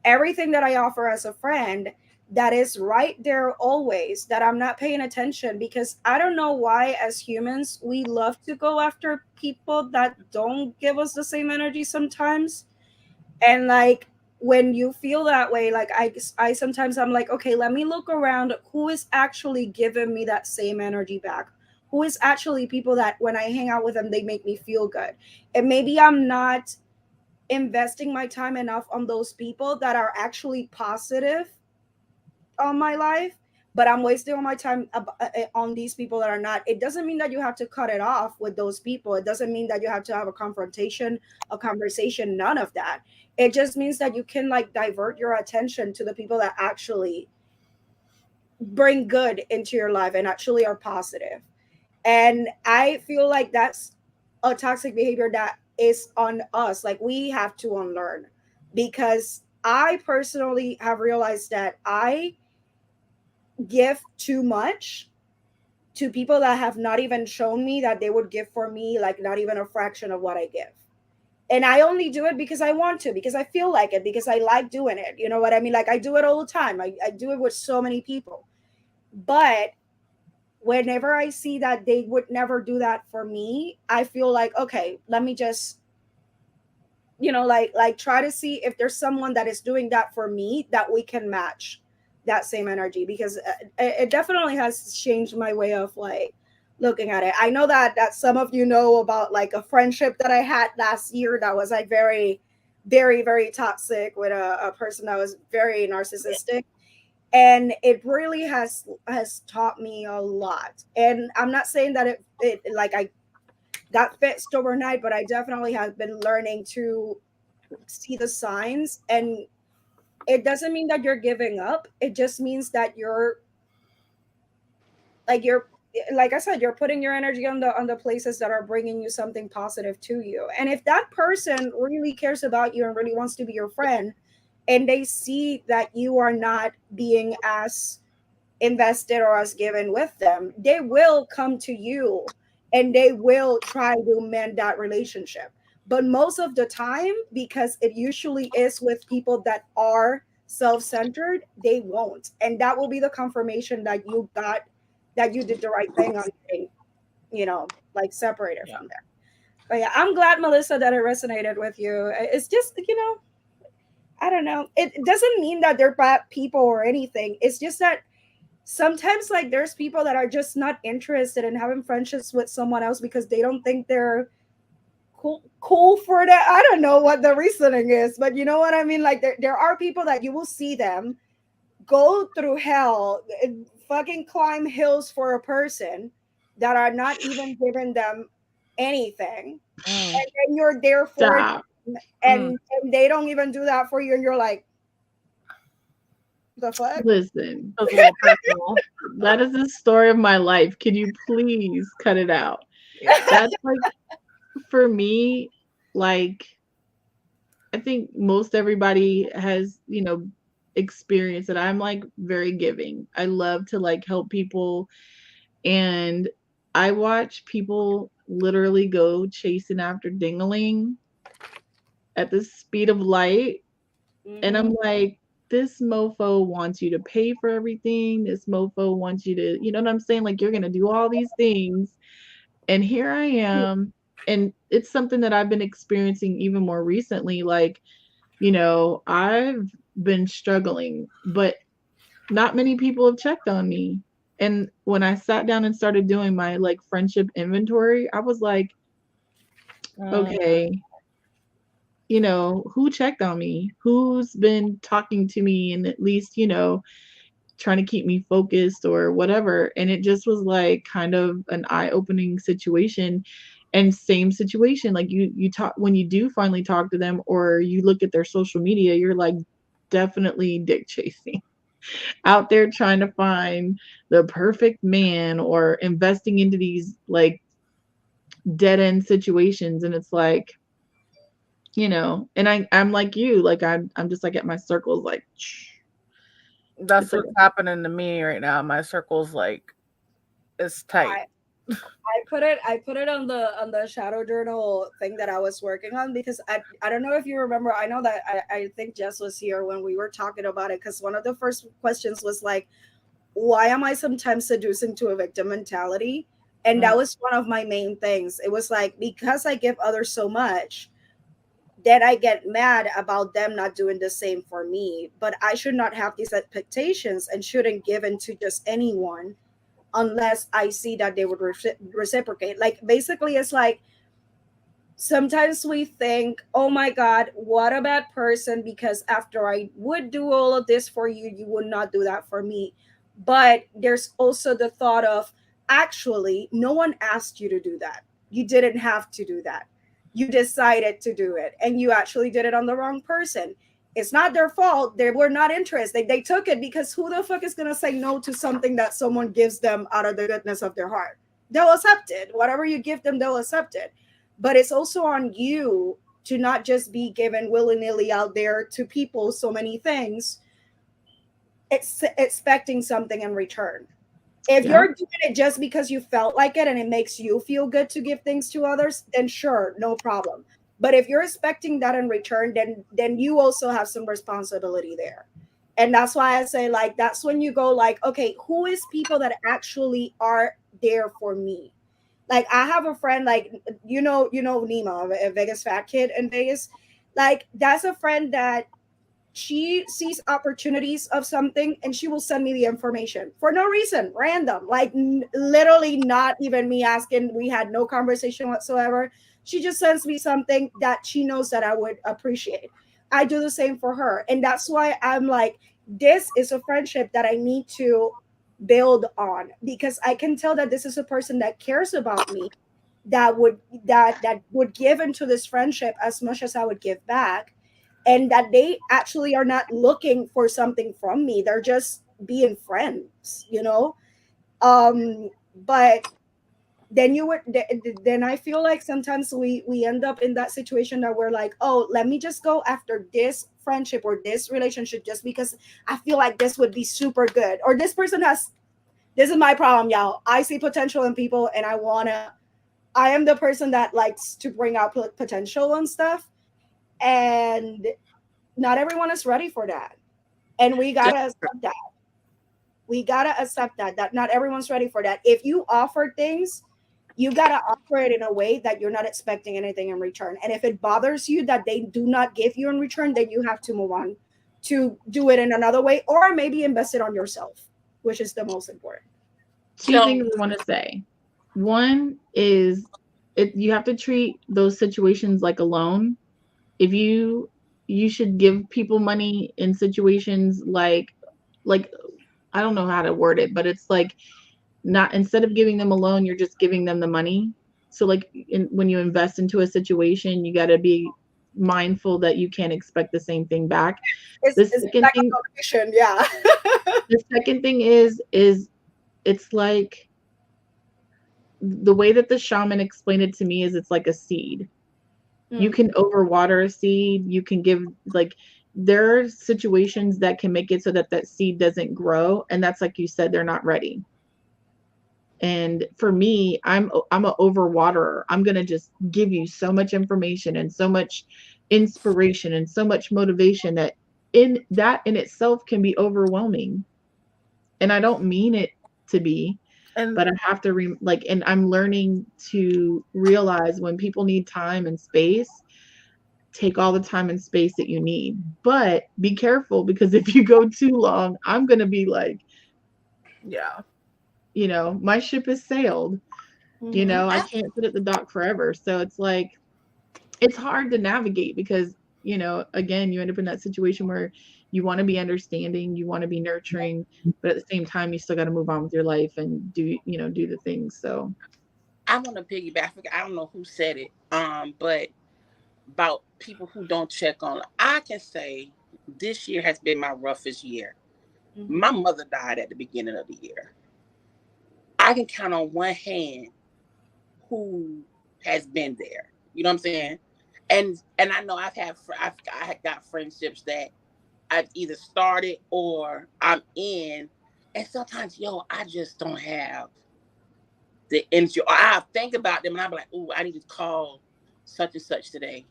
everything that I offer as a friend that is right there always, that I'm not paying attention, because I don't know why as humans we love to go after people that don't give us the same energy sometimes. And like when you feel that way, like I sometimes I'm like, okay, let me look around who is actually giving me that same energy back. Who is actually people that when I hang out with them, they make me feel good. And maybe I'm not investing my time enough on those people that are actually positive on my life, but I'm wasting all my time on these people that are not. It doesn't mean that you have to cut it off with those people. It doesn't mean that you have to have a confrontation, a conversation, none of that. It just means that you can like divert your attention to the people that actually bring good into your life and actually are positive. And I feel like that's a toxic behavior that is on us. Like we have to unlearn, because I personally have realized that I give too much to people that have not even shown me that they would give for me, like not even a fraction of what I give. And I only do it because I want to, because I feel like it, because I like doing it. You know what I mean? Like I do it all the time. I do it with so many people. But whenever I see that they would never do that for me, I feel like, okay, let me just, like try to see if there's someone that is doing that for me that we can match that same energy, because it definitely has changed my way of like looking at it. I know that some of you know about like a friendship that I had last year that was like very, very, very toxic with a person that was very narcissistic, and it really has taught me a lot. And I'm not saying that it like I got fixed overnight, but I definitely have been learning to see the signs. And it doesn't mean that you're giving up, it just means that you're like I said, you're putting your energy on the places that are bringing you something positive to you. And if that person really cares about you and really wants to be your friend, and they see that you are not being as invested or as given with them, they will come to you and they will try to mend that relationship. But most of the time, because it usually is with people that are self-centered, they won't. And that will be the confirmation that you got, that you did the right thing on getting, like separated Yeah. from there. But yeah, I'm glad, Melissa, that it resonated with you. It's just, I don't know. It doesn't mean that they're bad people or anything. It's just that sometimes like there's people that are just not interested in having friendships with someone else because they don't think they're cool for that. I don't know what the reasoning is, but you know what I mean? Like there are people that you will see them go through hell, fucking climb hills for a person that are not even giving them anything. Mm, And then you're there for it, Stop. mm. and they don't even do that for you, and you're like, the fuck? Listen, Feels a little personal. that is the story of my life. Can you please cut it out? Yeah. That's like, for me, like, I think most everybody has, experienced it. I'm like very giving. I love to like help people, and I watch people literally go chasing after dingling at the speed of light, and Mm-hmm. I'm like, this mofo wants you to pay for everything. This mofo wants you to, you know what I'm saying? Like, you're going to do all these things. And here I am. And it's something that I've been experiencing even more recently. Like, I've been struggling, but not many people have checked on me. And when I sat down and started doing my like friendship inventory, I was like, Mm, okay, who checked on me? Who's been talking to me and at least, trying to keep me focused or whatever. And it just was like kind of an eye-opening situation. And same situation, like you talk when you do finally talk to them or you look at their social media, you're like definitely dick chasing out there trying to find the perfect man or investing into these like dead end situations. And it's like, and I'm like you, like I'm just like at my circles, like that's it's like what's happening to me right now. My circle's like it's tight. I I put it on the shadow journal thing that I was working on, because I don't know if you remember. I know that I think Jess was here when we were talking about it, because one of the first questions was like, why am I sometimes seducing to a victim mentality? And Mm, that was one of my main things. It was like, because I give others so much, then I get mad about them not doing the same for me. But I should not have these expectations and shouldn't give in to just anyone unless I see that they would reciprocate. Like basically, it's like sometimes we think, oh my God, what a bad person, because after I would do all of this for you, you would not do that for me. But there's also the thought of, actually, no one asked you to do that. You didn't have to do that. You decided to do it, and you actually did it on the wrong person. It's not their fault. They were not interested. They took it, because who the fuck is going to say no to something that someone gives them out of the goodness of their heart? They'll accept it. Whatever you give them, they'll accept it. But it's also on you to not just be given willy-nilly out there to people so many things, expecting something in return. If yeah. you're doing it just because you felt like it and it makes you feel good to give things to others, then sure, no problem. But if you're expecting that in return, then you also have some responsibility there. And that's why I say, like, that's when you go like, okay, who is people that actually are there for me? Like, I have a friend, like, you know Nima, a Vegas fat kid in Vegas. Like, that's a friend that she sees opportunities of something and she will send me the information for no reason, random, like literally not even me asking. We had no conversation whatsoever. She just sends me something that she knows that I would appreciate. I do the same for her, and that's why I'm like, this is a friendship that I need to build on, because I can tell that this is a person that cares about me, that would give into this friendship as much as I would give back, and that they actually are not looking for something from me. They're just being friends. But then then I feel like sometimes we end up in that situation that we're like, oh, let me just go after this friendship or this relationship just because I feel like this would be super good, or this person has. This is my problem, y'all. I see potential in people, and I am the person that likes to bring out potential and stuff, and not everyone is ready for that. And we Just gotta accept that. We gotta accept that not everyone's ready for that. If you offer things, you gotta offer it in a way that you're not expecting anything in return. And if it bothers you that they do not give you in return, then you have to move on to do it in another way, or maybe invest it on yourself, which is the most important. Two tell things I want to say. One is you have to treat those situations like a loan. If you should give people money in situations like I don't know how to word it, but it's like, not, instead of giving them a loan, you're just giving them the money. So like when you invest into a situation, you got to be mindful that you can't expect the same thing back. The It's second like a thing, competition, yeah. the second thing is it's like, the way that the shaman explained it to me is, it's like a seed. You Mm, can overwater a seed, you can give, like, there are situations that can make it so that that seed doesn't grow, and that's, like you said, they're not ready. And for me, I'm a overwaterer. I'm going to just give you so much information and so much inspiration and so much motivation that in itself can be overwhelming. And I don't mean it to be, And but I have to like, and I'm learning to realize when people need time and space, take all the time and space that you need. But be careful, because if you go too long, I'm going to be like, yeah. my ship has sailed. mm-hmm. I can't sit at the dock forever. So it's like, it's hard to navigate because, again, you end up in that situation where you want to be understanding, you want to be nurturing, but at the same time, you still got to move on with your life and do the things. So, I want to piggyback. I don't know who said it, but about people who don't check on. I can say this year has been my roughest year. Mm-hmm. My mother died at the beginning of the year. I can count on one hand who has been there. You know what I'm saying? And I know I got friendships that I've either started or I'm in, and sometimes I just don't have the energy. Or I think about them and I'm like, oh, I need to call such and such today.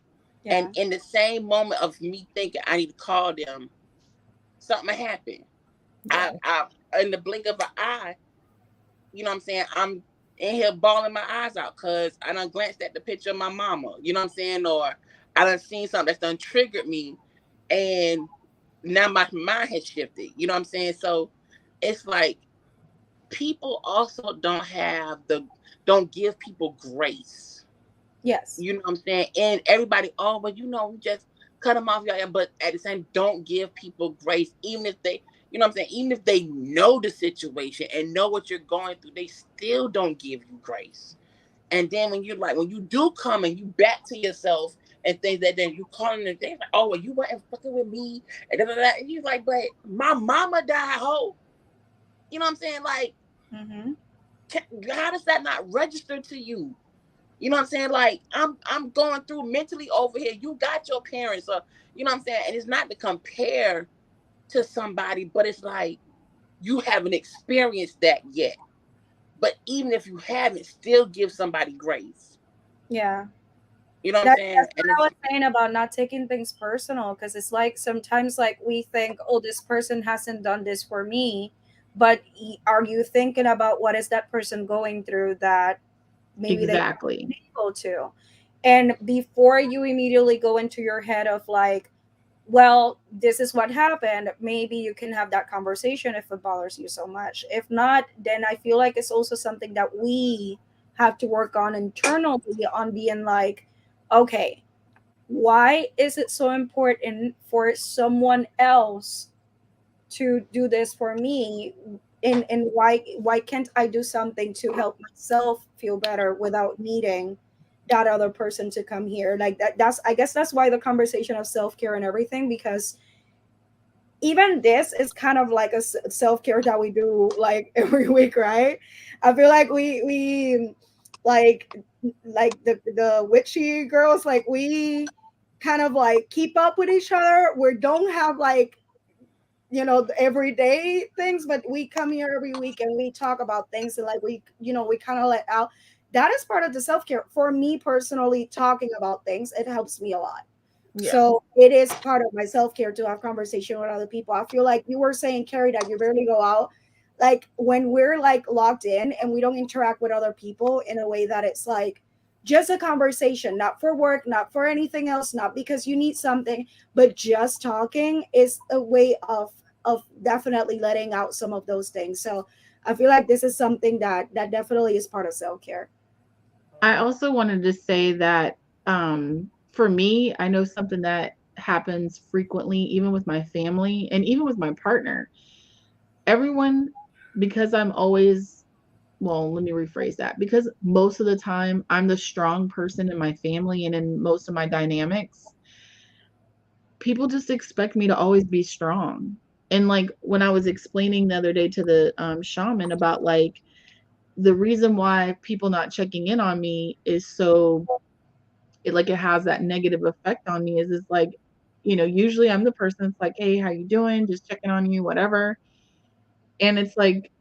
And Yeah. in the same moment of me thinking I need to call them, something happened. Yeah. I in the blink of an eye, you know what I'm saying? I'm in here bawling my eyes out because I done glanced at the picture of my mama, you know what I'm saying? Or I done seen something that's done triggered me, and now my mind has shifted, you know what I'm saying? So it's like people also don't give people grace. Yes. You know what I'm saying? And everybody, oh, but we just cut them off. Yeah, but at the same, don't give people grace, even if they, you know what I'm saying? Even if they know the situation and know what you're going through, they still don't give you grace. And then when you do come and you back to yourself and things that then you calling them, they like, oh, well, you weren't fucking with me. And, da, da, da. And you're like, but my mama died, ho. You know what I'm saying? Like, Mm-hmm. how does that not register to you? You know what I'm saying? Like I'm going through mentally over here. You got your parents, or you know what I'm saying? And it's not to compare to somebody, but it's like you haven't experienced that yet. But even if you haven't, still give somebody grace. Yeah. You know what I'm saying? That's And what I was saying about not taking things personal, because it's like sometimes like we think, oh, this person hasn't done this for me, but are you thinking about what is that person going through that maybe they exactly. weren't able to? And before you immediately go into your head of like, well, this is what happened, maybe you can have that conversation if it bothers you so much. If not, then I feel like it's also something that we have to work on internally on being like, okay, why is it so important for someone else to do this for me, and why can't I do something to help myself feel better without needing that other person to come here? Like that's, I guess that's why the conversation of self-care and everything, because even this is kind of like a self-care that we do like every week, right? I feel like we like the witchy girls, like we kind of like keep up with each other. We don't have like, the everyday things, but we come here every week and we talk about things, and like we kind of let out. That is part of the self-care for me personally. Talking about things, it helps me a lot. Yeah. So it is part of my self-care to have conversation with other people. I feel like you were saying, Carrie, that you barely go out. Like when we're like locked in and we don't interact with other people in a way that it's like just a conversation, not for work, not for anything else, not because you need something, but just talking is a way of definitely letting out some of those things. So I feel like this is something that definitely is part of self-care. I also wanted to say that for me, I know something that happens frequently, even with my family and even with my partner. Everyone, because I'm always, well, let me rephrase that. Because most of the time I'm the strong person in my family and in most of my dynamics, people just expect me to always be strong. And like when I was explaining the other day to the shaman about like the reason why people not checking in on me is so it has that negative effect on me is like, usually I'm the person that's like, hey, how you doing? Just checking on you, whatever. And it's like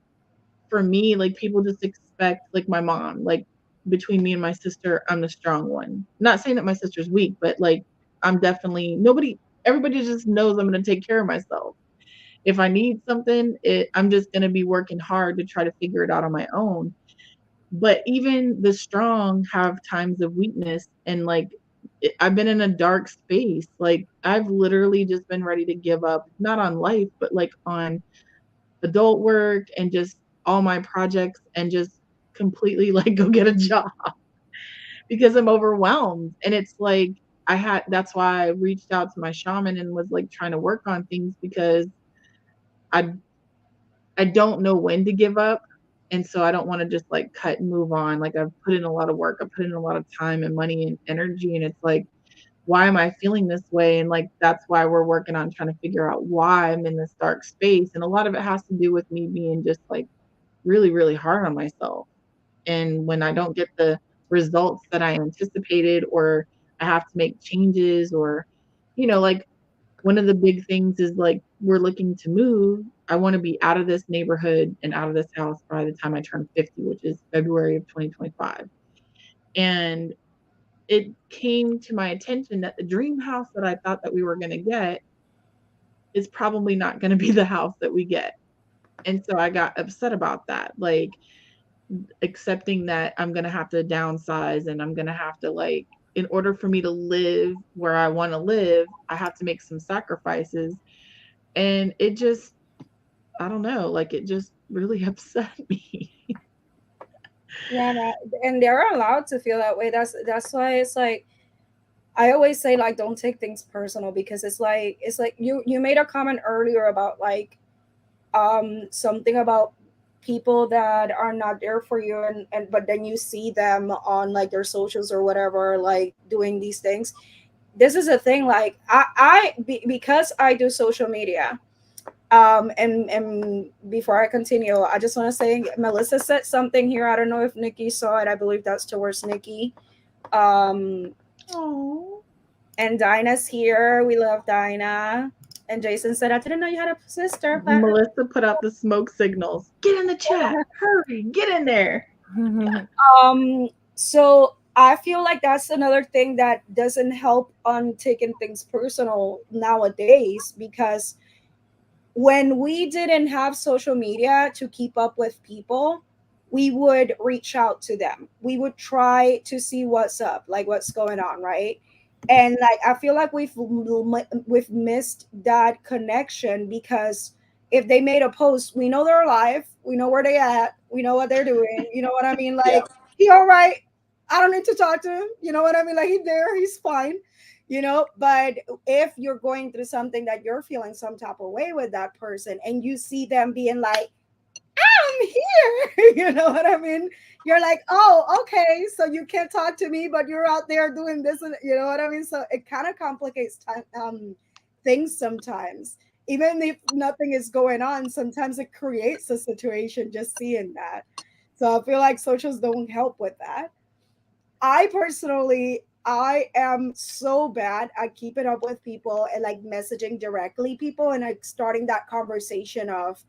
for me, like people just expect like my mom, like between me and my sister, I'm the strong one. Not saying that my sister's weak, but like I'm definitely everybody just knows I'm gonna take care of myself. If I need something, I'm just gonna be working hard to try to figure it out on my own. But even the strong have times of weakness and like I've been in a dark space. Like I've literally just been ready to give up, not on life, but like on adult work and just all my projects and just completely like go get a job because I'm overwhelmed. And it's like that's why I reached out to my shaman and was like trying to work on things because I I don't know when to give up. And so I don't want to just like cut and move on. Like I've put in a lot of work, I've put in a lot of time and money and energy. And it's like, why am I feeling this way? And like, that's why we're working on trying to figure out why I'm in this dark space. And a lot of it has to do with me being just like really, really hard on myself. And when I don't get the results that I anticipated, or I have to make changes, or, like one of the big things is like we're looking to move. I want to be out of this neighborhood and out of this house by the time I turn 50, which is February of 2025. And it came to my attention that the dream house that I thought that we were going to get is probably not going to be the house that we get. And so I got upset about that. Like accepting that I'm going to have to downsize and I'm going to have to like in order for me to live where I want to live, I have to make some sacrifices. And it just I don't know, like it just really upset me. Yeah, and they're allowed to feel that way. That's why it's like I always say like don't take things personal because it's like you made a comment earlier about like something about people that are not there for you and but then you see them on like their socials or whatever like doing these things. This is a thing like because I do social media. And before I continue, I just want to say Melissa said something here. I don't know if Nikki saw it. I believe that's towards Nikki. Um, Oh, and Dinah's here. We love Dinah. And Jason said, I didn't know you had a sister, but Melissa put out the smoke signals. Get in the chat. Hurry, get in there. um so I feel like that's another thing that doesn't help on taking things personal nowadays because when we didn't have social media to keep up with people, we would reach out to them. We would try to see what's up, like what's going on, right? And like I feel like we've missed that connection because if they made a post, we know they're alive, we know where they at, we know what they're doing. You know what I mean? Yeah. Like he all right. I don't need to talk to him. You know what I mean? Like he's there, he's fine. But if you're going through something that you're feeling some type of way with that person and you see them being like I'm here you know what I mean, you're like, oh, okay, so you can't talk to me but you're out there doing this, and you know what I mean, so it kind of complicates things sometimes. Even if nothing is going on, sometimes it creates a situation just seeing that. So I feel like socials don't help with that. I personally, I am so bad at keeping up with people and like messaging directly people and like starting that conversation of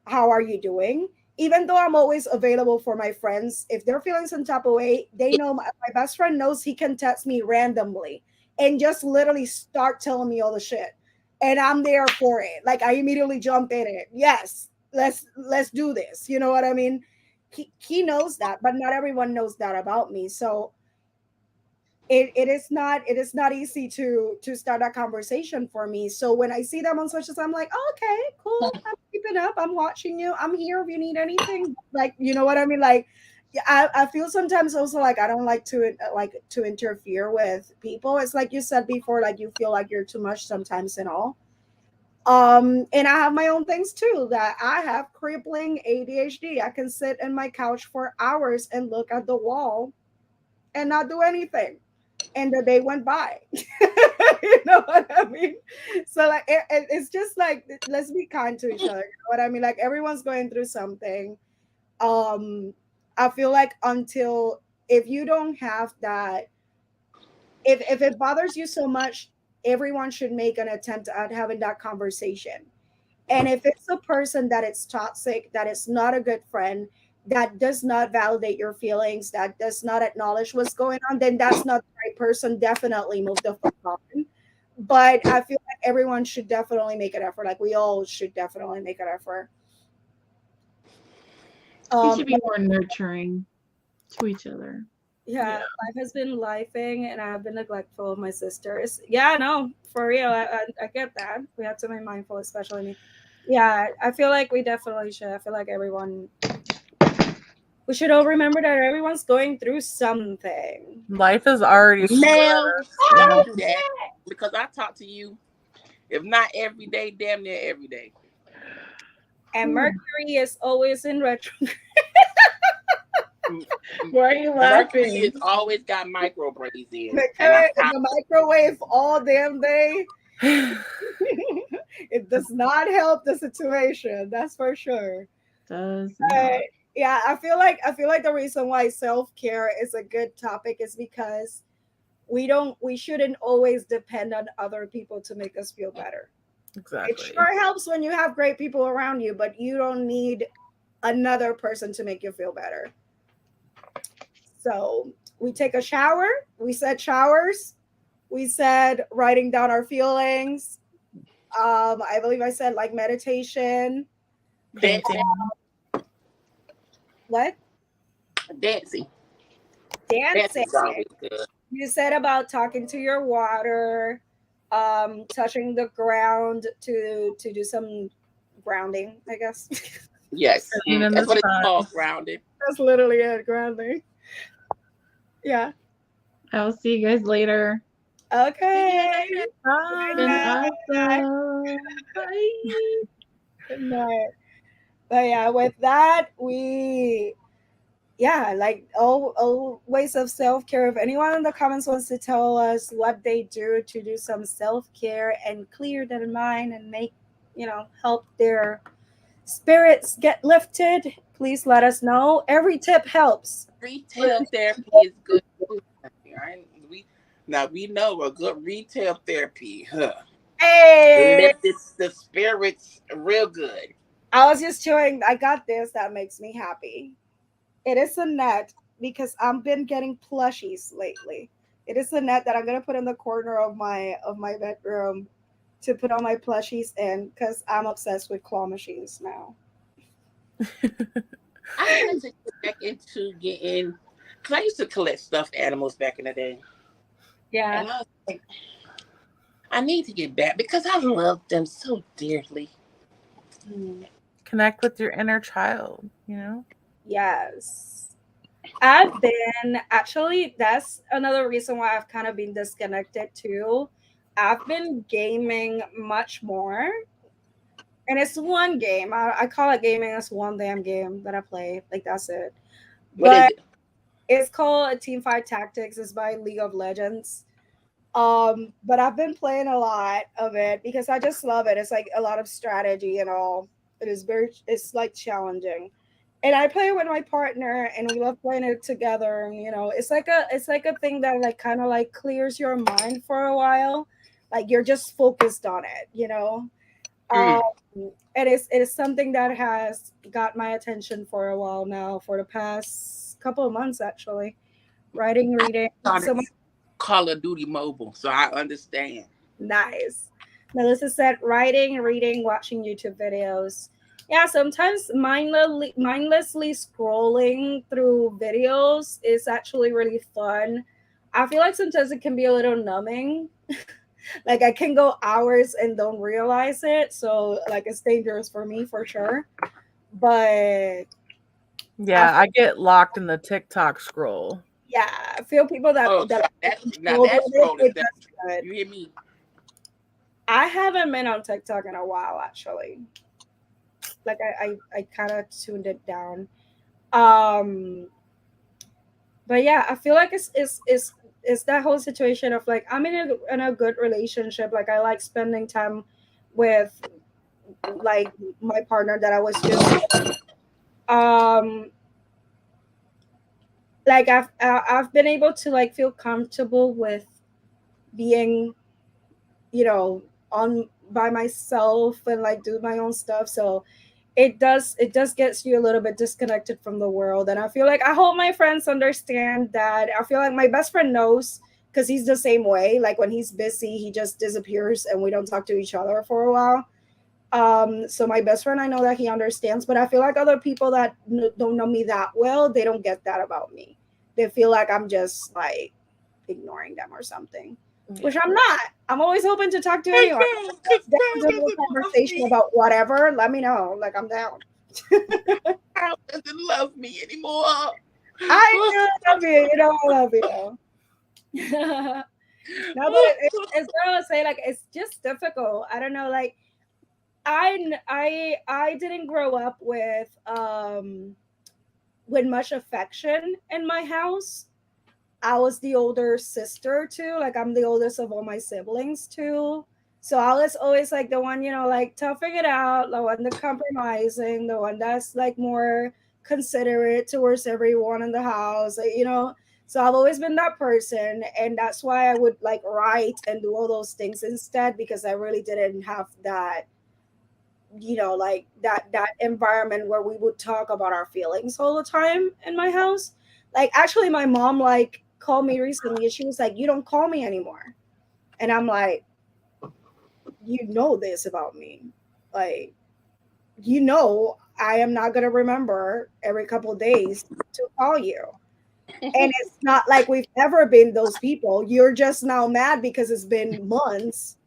how are you doing? Even though I'm always available for my friends, if they're feeling some type of way, they know my best friend knows he can text me randomly and just literally start telling me all the shit. And I'm there for it. Like I immediately jump in it. Yes, let's do this. You know what I mean? He knows that, but not everyone knows that about me. So it is not easy to start a conversation for me. So when I see them on socials, I'm like, oh, okay, cool. I'm keeping up. I'm watching you. I'm here if you need anything. Like, you know what I mean? Like, yeah, I feel sometimes also like I don't like to interfere with people. It's like you said before, like you feel like you're too much sometimes and all. And I have my own things too, that I have crippling ADHD. I can sit in my couch for hours and look at the wall and not do anything. And the day went by. You know what I mean? So like it's just like let's be kind to each other. You know what I mean? Like everyone's going through something. um I feel like until if you don't have that, if it bothers you so much, everyone should make an attempt at having that conversation. And if it's a person that is toxic, that is not a good friend, that does not validate your feelings, that does not acknowledge what's going on, then that's not the right person. Definitely move the fuck on. But I feel like everyone should definitely make an effort. Like we all should definitely make an effort. We should be But more nurturing to each other. yeah, Yeah. life has been lifing, and I have been neglectful of my sisters. Yeah, no, for real. I get that. We have to be mindful, especially me. Yeah, I feel like we definitely should. I feel like everyone, we should all remember that everyone's going through something. Life is already Now, you don't know. do that because I talk to you, if not every day, damn near every day. And Mercury is always in retrograde. M- Why are you Mercury laughing? has always got micro braids in, and I'm Mercury in the microwave all damn day. It does not help the situation. That's for sure. Does But not. yeah, I feel like the reason why self care is a good topic is because we shouldn't always depend on other people to make us feel better. It Exactly. sure helps when you have great people around you, but you don't need another person to make you feel better. So we take a shower. We said showers. We said writing down our feelings. I believe I said like meditation. dancing, Painting. What? dancing, Dancing. dancing is always good. You said about talking to your water, touching the ground to do some grounding, I guess. Yes, Sitting in the that's what it's sun. called, grounding. That's literally it, grounding. Yeah. I will see you guys later. See you Okay. later. Good Been Bye. night. awesome. Bye. Good night. But yeah, with that, we yeah, like all ways of self care. If anyone in the comments wants to tell us what they do to do some self care and clear their mind and make help their spirits get lifted, please let us know. Every tip helps. Retail therapy is good too. Right? We know a good retail therapy, huh? Hey, Lifts the spirits real good. I was just chewing. I got this. That makes me happy. It is a net because I've been getting plushies lately. It is a net that I'm gonna put in the corner of my bedroom to put all my plushies in because I'm obsessed with claw machines now. I wanted to get back into getting, because I used to collect stuffed animals back in the day. Yeah. And I was like, I need to get back because I love them so dearly. Hmm. Connect with your inner child, you know? Yes. I've been actually, that's another reason why I've kind of been disconnected too. I've been gaming much more. And it's one game. I call it gaming. It's one damn game that I play. Like that's it. What is But it? it's called Team Fight Tactics. It's by League of Legends. But I've been playing a lot of it because I just love it. It's like a lot of strategy and all. It's like challenging. And I play with my partner and we love playing it together. And, it's like a thing that like kind of like clears your mind for a while. Like you're just focused on it. Um, Mm. and it is something that has got my attention for a while now, for the past couple of months actually. Writing, reading. Started So Call of Duty Mobile, so I understand. nice. Melissa said writing, reading, watching YouTube videos. Yeah, sometimes mindlessly scrolling through videos is actually really fun. I feel like sometimes it can be a little numbing. Like I can go hours and don't realize it. So like it's dangerous for me for sure. But I Yeah, I get locked in the TikTok scroll. Yeah, I feel people Oh, that so are now controlled that with it, scroll is it that. does good. You hear me? I haven't been on TikTok in a while actually. Like I kind of tuned it down. Um, but yeah, I feel like it's that whole situation of like I'm in a good relationship. Like I like spending time with like my partner that I was just um like I've been able to like feel comfortable with being, you know, on by myself and like do my own stuff. So it does gets you a little bit disconnected from the world. And I feel like I hope my friends understand that. I feel like my best friend knows because he's the same way. Like when he's busy, he just disappears and we don't talk to each other for a while. So my best friend, I know that he understands, but I feel like other people that don't know me that well, they don't get that about me. They feel like I'm just like ignoring them or something, which Yeah. I'm not. I'm always open to talk to Cause anyone. girl, cause Down girl to have doesn't a love conversation me. about whatever. Let me know. Like I'm down. Girl doesn't love me anymore. I do love you. You know I love you. No, but it's gonna say like it's just difficult. I don't know. Like I didn't grow up with much affection in my house. I was the older sister too. Like I'm the oldest of all my siblings too. So I was always like the one, you know, like toughing it out, the one that compromising, the one that's like more considerate towards everyone in the house, you know. So I've always been that person, and that's why I would like write and do all those things instead because I really didn't have that, you know, like that environment where we would talk about our feelings all the time in my house. Like actually my mom like called me recently and she was like, you don't call me anymore. And I'm like, you know this about me. Like, you know I am not gonna remember every couple of days to call you. And it's not like we've ever been those people. You're just now mad because it's been months,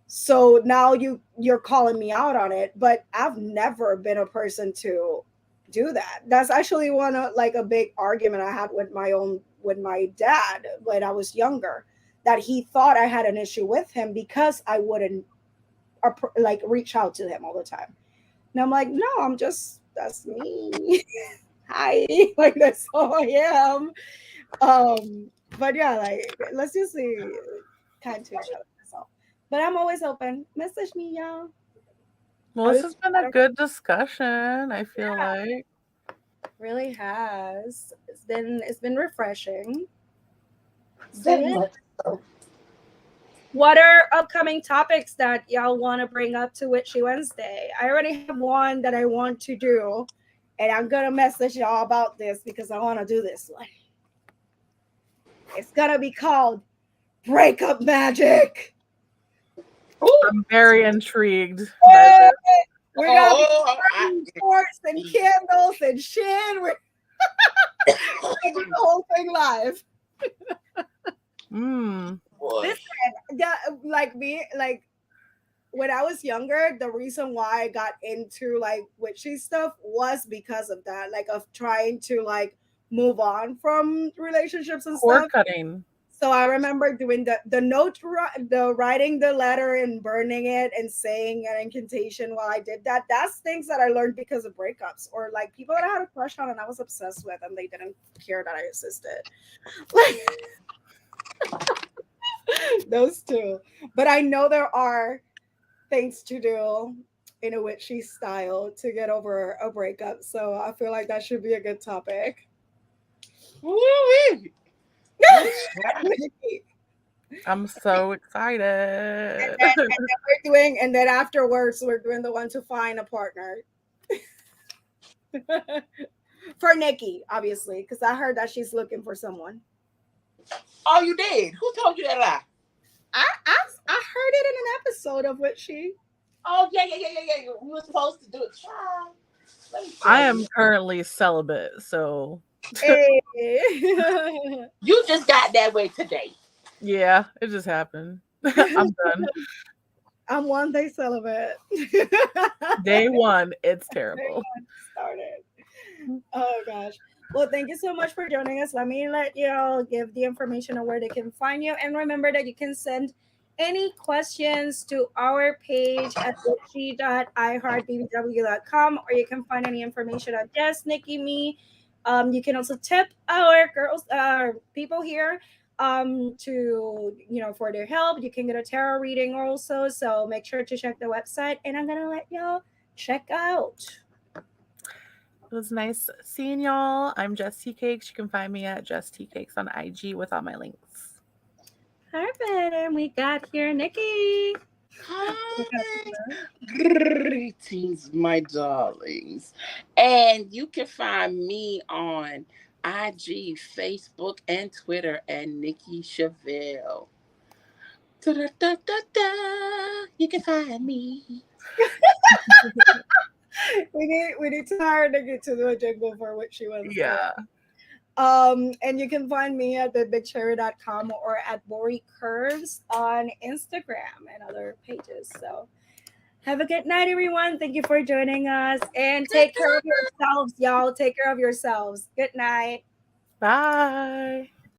so now you're calling me out on it, but I've never been a person to do that. That's actually one of like a big argument I had with my dad when I was younger, that he thought I had an issue with him because I wouldn't like reach out to him all the time. And I'm like, no, I'm just, that's me. Hi. Like that's who I am. But yeah, like let's just be kind to each other. So, but I'm always open. Message me, y'all. Well, I this was has been a good discussion, I feel like. really has. It's been refreshing. Very So, much so. what are upcoming topics that y'all want to bring up to Witchy Wednesday? I already have one that I want to do, and I'm gonna message y'all about this because I want to do this one. It's gonna be called Breakup Magic. Ooh. I'm very intrigued by Hey, this. we're gonna be Oh, burning torch and candles and shit. We're gonna do the whole thing live. Mm. boy. Listen, yeah, like me, like when I was younger, the reason why I got into like witchy stuff was because of that, like of trying to like move on from relationships and Cord stuff. cutting. So I remember doing the writing the letter and burning it and saying an incantation while I did that. That's things that I learned because of breakups or like people that I had a crush on and I was obsessed with and they didn't care that I existed. Like those two. But I know there are things to do in a witchy style to get over a breakup. So I feel like that should be a good topic. Woo-wee. Good job. I'm so And excited. then we're doing, and then afterwards we're doing the one to find a partner for Nikki, obviously, because I heard that she's looking for someone. Oh, you did? Who told you that lie? I heard it in an episode of Witchy. Oh, yeah, yeah, yeah, yeah, yeah. We were supposed to do it. Child. Let me I tell am you. currently celibate, so Hey. You just got that way today. yeah, it just happened. I'm done. I'm one day celibate. Day one, it's Day terrible. one started. Oh gosh. Well, thank you so much for joining us. Let me let you all give the information on where they can find you. And remember that you can send any questions to our page at witchy.iheartbbw.com, or you can find any information on Jess, Nikki, me. You can also tip our girls, people here to, for their help. You can get a tarot reading also. So make sure to check the website. And I'm going to let y'all check out. It was nice seeing y'all. I'm Jess Tea Cakes. You can find me at Jess Tea Cakes on IG with all my links. Perfect. And we got here Nikki. Hi. Greetings, my darlings. And you can find me on IG, Facebook, and Twitter at Nikki Chevelle. Da-da-da-da-da. You can find me. We need to hire Nikki to do a jingle for Witchy Wednesday. Yeah. And you can find me at thebigcherry.com or at Bori Curves on Instagram and other pages. So have a good night, everyone. Thank you for joining us. And take care of yourselves, y'all. Take care of yourselves. Good night. Bye.